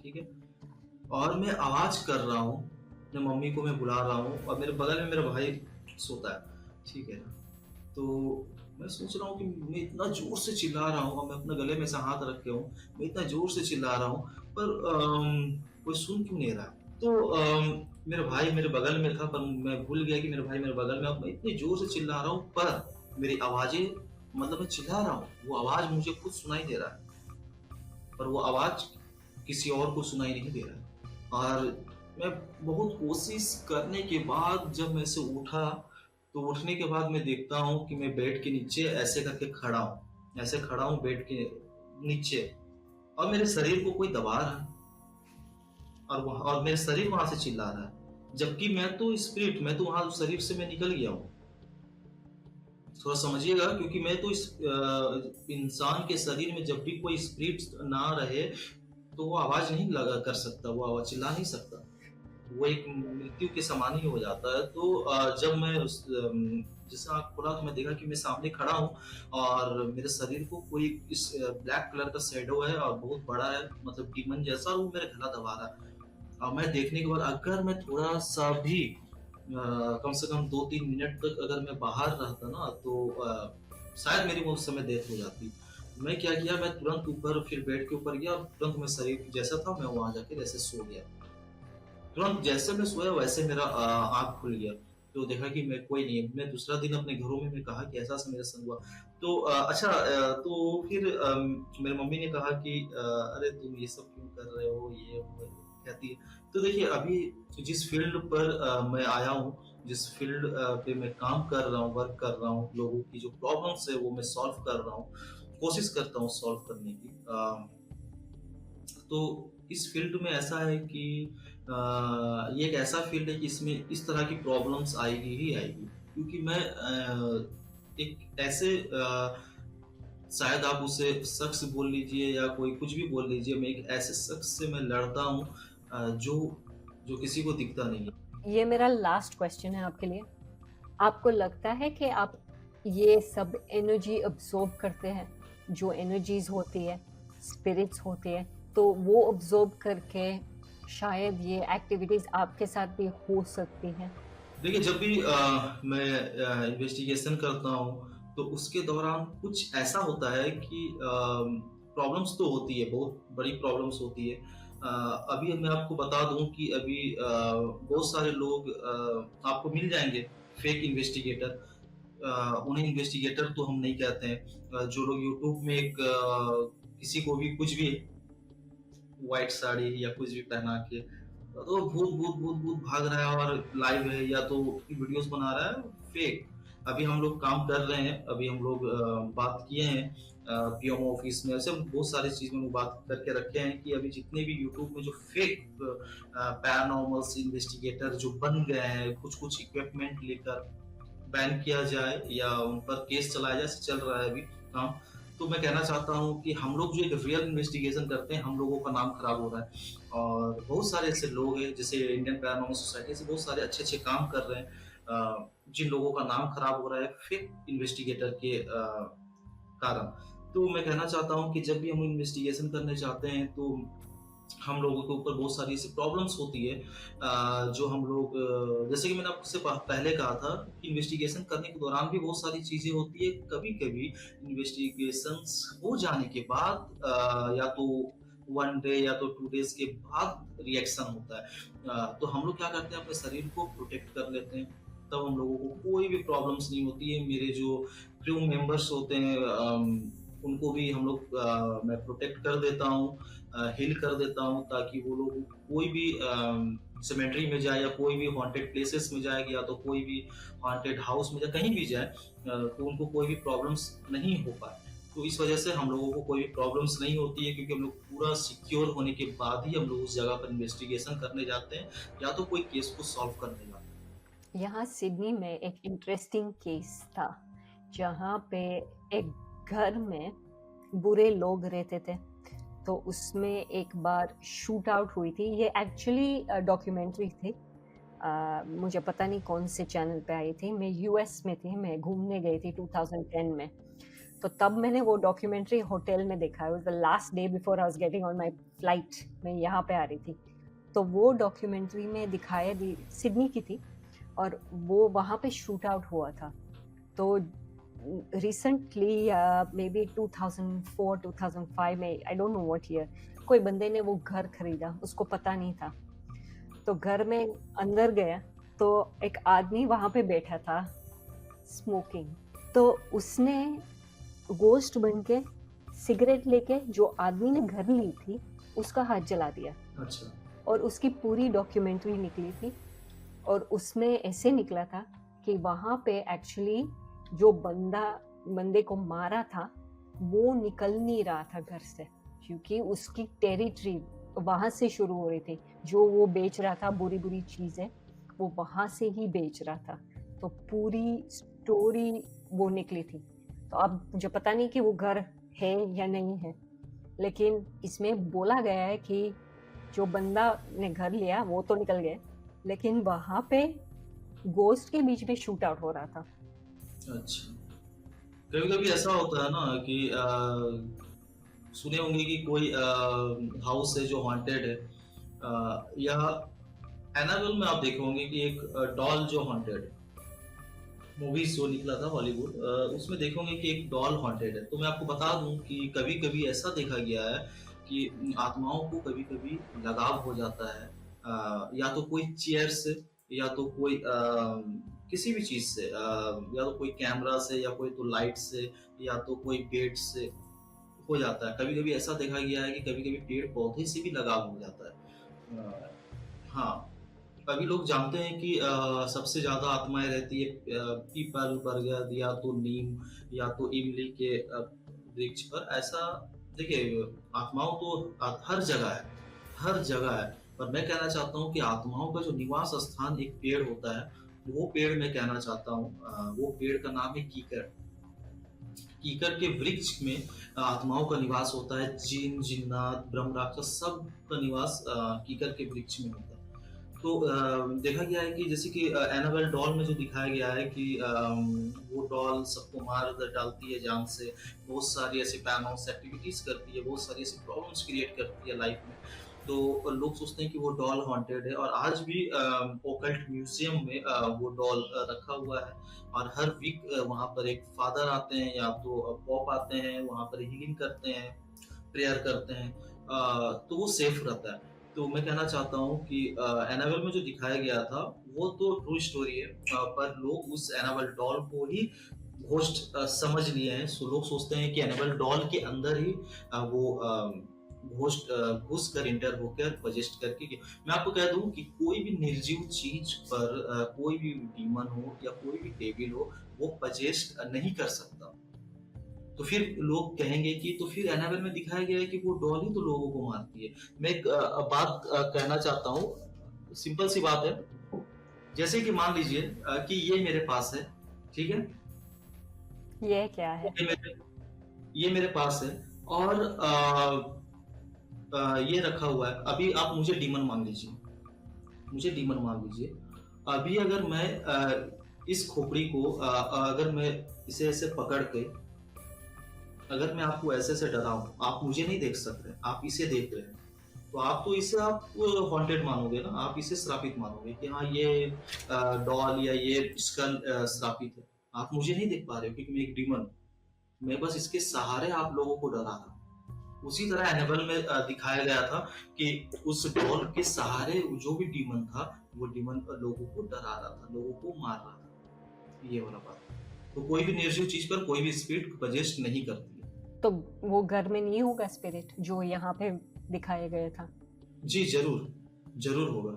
ठीक है, और मैं आवाज कर रहा हूँ, अपने मम्मी को मैं बुला रहा हूँ, और मेरे बगल में मेरा भाई सोता है, ठीक है। तो मैं सोच रहा हूँ कि मैं इतना जोर से चिल्ला रहा हूँ, मैं अपने गले में से हाथ रखे हूँ, मैं इतना जोर से चिल्ला रहा हूँ, पर कोई सुन क्यों नहीं रहा है। तो मेरा भाई मेरे बगल में था, पर मैं भूल गया कि मेरा भाई मेरे बगल में। अब मैं इतनी जोर से चिल्ला रहा हूँ, पर मेरी आवाजें, मतलब मैं चिल्ला रहा हूँ, वो आवाज मुझे खुद सुनाई दे रहा है, पर वो आवाज किसी और को सुनाई नहीं दे रहा है। और मैं बहुत कोशिश करने के बाद जब मैं से उठा, तो उठने के बाद मैं देखता हूँ कि मैं बेड के नीचे ऐसे करके खड़ा हूँ, ऐसे खड़ा हूँ बेड के नीचे, और मेरे शरीर को कोई दबा रहा है, और मेरे शरीर वहां से चिल्ला रहा है, जबकि मैं तो वहां शरीर से मैं निकल गया हूँ। थोड़ा समझिएगा, क्योंकि मैं तो इस इंसान के शरीर में जब भी कोई स्पिरिट ना रहे तो वो आवाज नहीं लगा कर सकता, वो आवाज चिल्ला नहीं सकता, वो एक मृत्यु के समान ही हो जाता है। तो जब मैं जैसे आँख खोला तो मैं देखा कि मैं सामने खड़ा हूँ, और मेरे शरीर को कोई इस ब्लैक कलर का शैडो है और बहुत बड़ा है, मतलब डीमन जैसा, और वो मेरे गला दबा रहा है। और मैं देखने के बाद अगर मैं थोड़ा सा भी कम से कम 2-3 मिनट तक अगर मैं बाहर रहता ना, तो शायद मेरी उस समय डेथ हो जाती। मैं क्या किया, मैं तुरंत ऊपर, फिर बेड के ऊपर गया, तुरंत मैं शरीर जैसा था मैं वहां जाके जैसे सो गया। तुरंत जैसे मैं सोया वैसे मेरा आँख खुल गया, तो देखा कि मैं कोई नहीं है। मैं दूसरा दिन अपने घरों में मैं कहा कि ऐसा ऐसा मेरे संग हुआ। तो अच्छा, तो फिर मेरी मम्मी ने कहा कि अरे तुम ये सब क्यों कर रहे हो, ये वो कहती है। तो देखिए, अभी जिस फील्ड पर मैं आया हूँ, जिस फील्ड पे मैं काम कर रहा हूँ, वर्क कर रहा हूँ, लोगों की जो प्रॉब्लम्स है वो मैं सॉल्व कर रहा हूँ, कोशिश करता हूँ सॉल्व करने की। तो इस फील्ड में ऐसा है कि ये एक ऐसा फील्ड है कि इसमें इस तरह की प्रॉब्लम्स आएगी ही आएगी, क्योंकि मैं एक ऐसे शायद आप उसे शख्स बोल लीजिए या कोई कुछ भी बोल लीजिए, मैं एक ऐसे शख्स से मैं लड़ता हूँ जो जो किसी को दिखता नहीं है। ये मेरा लास्ट क्वेश्चन है आपके लिए। आपको लगता है कि आप ये सब एनर्जी अब्सॉर्ब करते हैं? जो एनर्जीज होती है, स्पिरिट्स होती है, तो वो अब्सॉर्ब करके शायद ये एक्टिविटीज आपके साथ भी हो सकती हैं। देखिए, जब भी मैं इन्वेस्टिगेशन करता हूँ, तो उसके दौरान कुछ ऐसा होता है कि प्रॉब्लम्स तो होती है, बहुत बड़ी प्रॉब्लम्स होती है। अभी मैं आपको बता दूँ कि अभी बहुत सारे लोग आपको मिल जाएँगे, फेक इन्वेस्टिगेटर। उन्हें इन्वेस्टिगेटर तो हम नहीं कहते हैं। जो लोग यूट्यूब में किसी को भी कुछ भी व्हाइट साड़ी या कुछ भी पहना के तो भूत भूत भूत भूत भाग रहा है और लाइव है या तो वीडियोस बना रहा है फेक। अभी हम लोग काम कर रहे हैं, अभी हम लोग बात किए हैं पीएमओ ऑफिस में, ऐसे बहुत सारी चीज में बात करके रखे हैं कि अभी जितने भी यूट्यूब में जो फेक पैरानॉर्मल्स इन्वेस्टिगेटर जो बन गए हैं, कुछ कुछ इक्विपमेंट लेकर बैन किया जाए या उन पर केस चलाया जाए, चल रहा है अभी काम। तो मैं कहना चाहता हूँ कि हम लोग जो एक रियल इन्वेस्टिगेशन करते हैं, हम लोगों का नाम खराब हो रहा है और बहुत सारे ऐसे लोग हैं जैसे इंडियन पैरानॉर्मल सोसाइटी से बहुत सारे अच्छे अच्छे काम कर रहे हैं, जिन लोगों का नाम खराब हो रहा है फेक इन्वेस्टिगेटर के कारण। तो मैं कहना चाहता हूँ कि जब भी हम इन्वेस्टिगेशन करने जाते हैं तो हम लोगों के ऊपर बहुत सारी ऐसी प्रॉब्लम्स होती है जो हम लोग जैसे कि मैंने आपसे पहले कहा था कि इन्वेस्टिगेशन करने के दौरान भी बहुत सारी चीजें होती है। कभी कभी इन्वेस्टिगेशंस हो जाने के बाद या तो 1 डे या तो 2 डेज के बाद रिएक्शन होता है। तो हम लोग क्या करते हैं, अपने शरीर को प्रोटेक्ट कर लेते हैं, तब हम लोगों को कोई भी प्रॉब्लम्स नहीं होती है। मेरे जो क्रू मेंबर्स होते हैं उनको भी हम लोग मैं प्रोटेक्ट कर देता हूँ, हील कर देता हूँ, ताकि वो लोग कोई भी सिमेट्री में जाए या कोई भी हॉन्टेड प्लेसेस में जाए या तो कोई भी हॉन्टेड हाउस में जाए, कहीं भी जाए तो उनको कोई भी प्रॉब्लम्स नहीं हो पाए। तो इस वजह से हम लोगों को कोई भी प्रॉब्लम्स नहीं होती है, क्योंकि हम लोग पूरा सिक्योर होने के बाद ही हम लोग उस जगह पर इन्वेस्टिगेशन करने जाते हैं या तो कोई केस को सॉल्व करने जाते हैं। यहाँ सिडनी में एक इंटरेस्टिंग केस था जहाँ पे एक घर में बुरे लोग रहते थे, तो उसमें एक बार शूट आउट हुई थी। ये एक्चुअली डॉक्यूमेंट्री थी, मुझे पता नहीं कौन से चैनल पे आई थी। मैं यूएस में थी, मैं घूमने गई थी 2010 में, तो तब मैंने वो डॉक्यूमेंट्री होटल में देखा। Was the last day before I was getting on my flight, मैं यहाँ पे आ रही थी। तो वो डॉक्यूमेंट्री में दिखाया सिडनी की थी और वो वहाँ पे शूट आउट हुआ था। तो रिसेंटली मे बी 2004-2005 में, I don't know what year, कोई बंदे ने वो घर खरीदा, उसको पता नहीं था। तो घर में अंदर गया तो एक आदमी वहाँ पे बैठा था स्मोकिंग। तो उसने गोश्त बन के सिगरेट लेके जो आदमी ने घर ली थी उसका हाथ जला दिया। अच्छा। और उसकी पूरी डॉक्यूमेंट्री निकली थी और उसमें ऐसे निकला था कि वहाँ पे एक्चुअली जो बंदे को मारा था वो निकल नहीं रहा था घर से, क्योंकि उसकी टेरिटरी वहाँ से शुरू हो रही थी। जो वो बेच रहा था बुरी बुरी चीज़ें, वो वहाँ से ही बेच रहा था। तो पूरी स्टोरी वो निकली थी। तो अब मुझे पता नहीं कि वो घर है या नहीं है, लेकिन इसमें बोला गया है कि जो बंदा ने घर लिया वो तो निकल गया, लेकिन वहाँ पे गोस्ट के बीच में शूट आउट हो रहा था। अच्छा, कभी कभी ऐसा होता है ना कि सुने होंगे कि कोई हाउस है जो हॉन्टेड है, या एनाबेल में आप देखे होंगे कि एक डॉल जो हॉन्टेड मूवीज जो निकला था हॉलीवुड, उसमें देखोगे कि एक डॉल हॉन्टेड है। तो मैं आपको बता दूं कि कभी कभी ऐसा देखा गया है कि आत्माओं को कभी कभी लगाव हो जाता है, या तो कोई चेयर से या तो कोई किसी भी चीज से, या तो कोई कैमरा से या कोई तो लाइट से या तो कोई बेड से हो जाता है। कभी कभी ऐसा देखा गया है कि कभी कभी पेड़ पौधे से भी लगाव हो जाता है। हाँ, अभी लोग जानते हैं कि सबसे ज्यादा आत्माएं रहती है पीपल, बरगद या तो नीम या तो इमली के वृक्ष पर। ऐसा देखिए, आत्माओं तो हर जगह है, हर जगह है। पर मैं कहना चाहता हूँ कि आत्माओं का जो निवास स्थान एक पेड़ होता है, वो पेड़ मैं कहना चाहता हूँ, वो पेड़ का नाम है कीकर। कीकर के वृक्ष में आत्माओं का निवास होता है, जिन, जिन्नात, ब्रह्म राक्षस सब का निवास कीकर के वृक्ष में होता है। तो देखा गया है कि जैसे कि एनाबेल डॉल में जो दिखाया गया है कि वो डॉल सबको मार डालती है जान से, बहुत सारी ऐसी पैनोस एक्टिविटीज करती है, बहुत सारी ऐसी प्रॉब्लम्स क्रिएट करती है लाइफ में। तो लोग सोचते हैं कि वो डॉल हॉन्टेड है, और आज भी ओकल्ट म्यूजियम में वो डॉल रखा हुआ है। और हर वीक वहाँ पर एक फादर आते हैं या तो पॉप आते हैं, वहाँ पर हीलिंग करते हैं, प्रेयर करते हैं, तो वो सेफ रहता है। तो मैं कहना चाहता हूँ कि एनाबेल में जो दिखाया गया था वो तो ट्रू स्टोरी है, पर लोग उस एनाबेल डॉल को ही घोस्ट समझ लिए हैं। सो लोग सोचते हैं कि एनाबेल डॉल के अंदर ही वो घोस्ट घुस कर इंटर होकर पजेस्ट करके मैं आपको कह दूं कि कोई भी निर्जीव चीज पर कोई भी डीमन हो या कोई भी डेविल हो, वो पजेस्ट नहीं कर सकता। तो फिर लोग कहेंगे कि तो फिर एनाबेल में दिखाया गया है कि वो डॉल ही तो लोगों को मारती है। मैं एक बात कहना चाहता हूँ, सिंपल सी बात है। जैसे कि मान लीजिए कि ये मेरे पास है, ठीक है? ये क्या है? ये मेरे ये मेरे पास है, और ये रखा हुआ है। अभी आप मुझे डीमन मान लीजिए, मुझे डीमन मान लीजिए। अभी अगर मैं इस खोपड़ी को अगर मैं इसे ऐसे पकड़ के, अगर मैं आपको ऐसे ऐसे डराऊं, आप मुझे नहीं देख सकते, आप इसे देख रहे हैं, तो आप तो इसे आप हॉन्टेड मानोगे ना, आप इसे श्रापित मानोगे कि हाँ ये डॉल या ये स्कल श्रापित है। आप मुझे नहीं देख पा रहे हो क्योंकि मैं एक डीमन हूँ। मैं बस इसके सहारे आप लोगों को डरा रहा हूँ। उसी तरह एनाबेल में दिखाया गया था कि उस डॉल के सहारे जो भी डीमन था, वो डीमन लोगों को डरा रहा था, लोगों को मार रहा था। ये वाला बात। तो कोई भी निर्जीव चीज पर कोई भी स्पिरिट पजेस्ट नहीं करती है। तो वो घर में नहीं होगा स्पिरिट जो यहाँ पे दिखाया गया था? जी जरूर, जरूर होगा,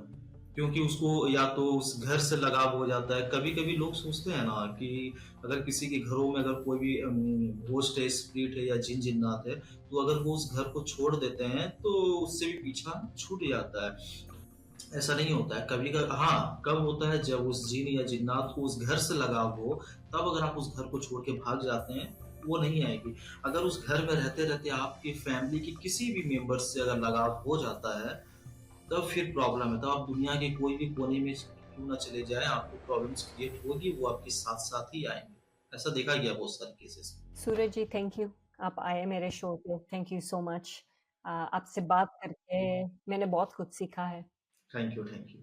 क्योंकि उसको या तो उस घर से लगाव हो जाता है। कभी कभी लोग सोचते हैं ना कि अगर किसी के घरों में अगर कोई भी घोस्ट है, स्पिरिट है या जिन जिन्नात है, तो अगर वो उस घर को छोड़ देते हैं तो उससे भी पीछा छूट जाता है। ऐसा नहीं होता है कभी कभी। हाँ, कब होता है जब उस जिन या जिन्नात को उस घर से लगाव हो, तब अगर आप उस घर को छोड़ के भाग जाते हैं, वो नहीं आएगी। अगर उस घर में रहते रहते आपकी फैमिली के किसी भी मेंबर से अगर लगाव हो जाता है, तब फिर प्रॉब्लम है। तो आप दुनिया के कोई भी कोने में क्यों ना चले जाएं, आपको प्रॉब्लम्स क्रिएट होगी, वो आपके साथ साथ ही आएंगे। ऐसा देखा गया बहुत सारे केसेस में। सूरज जी, थैंक यू। आप आए मेरे शो पे, थैंक यू सो मच। आपसे बात करके मैंने बहुत कुछ सीखा है। Thank you, thank you.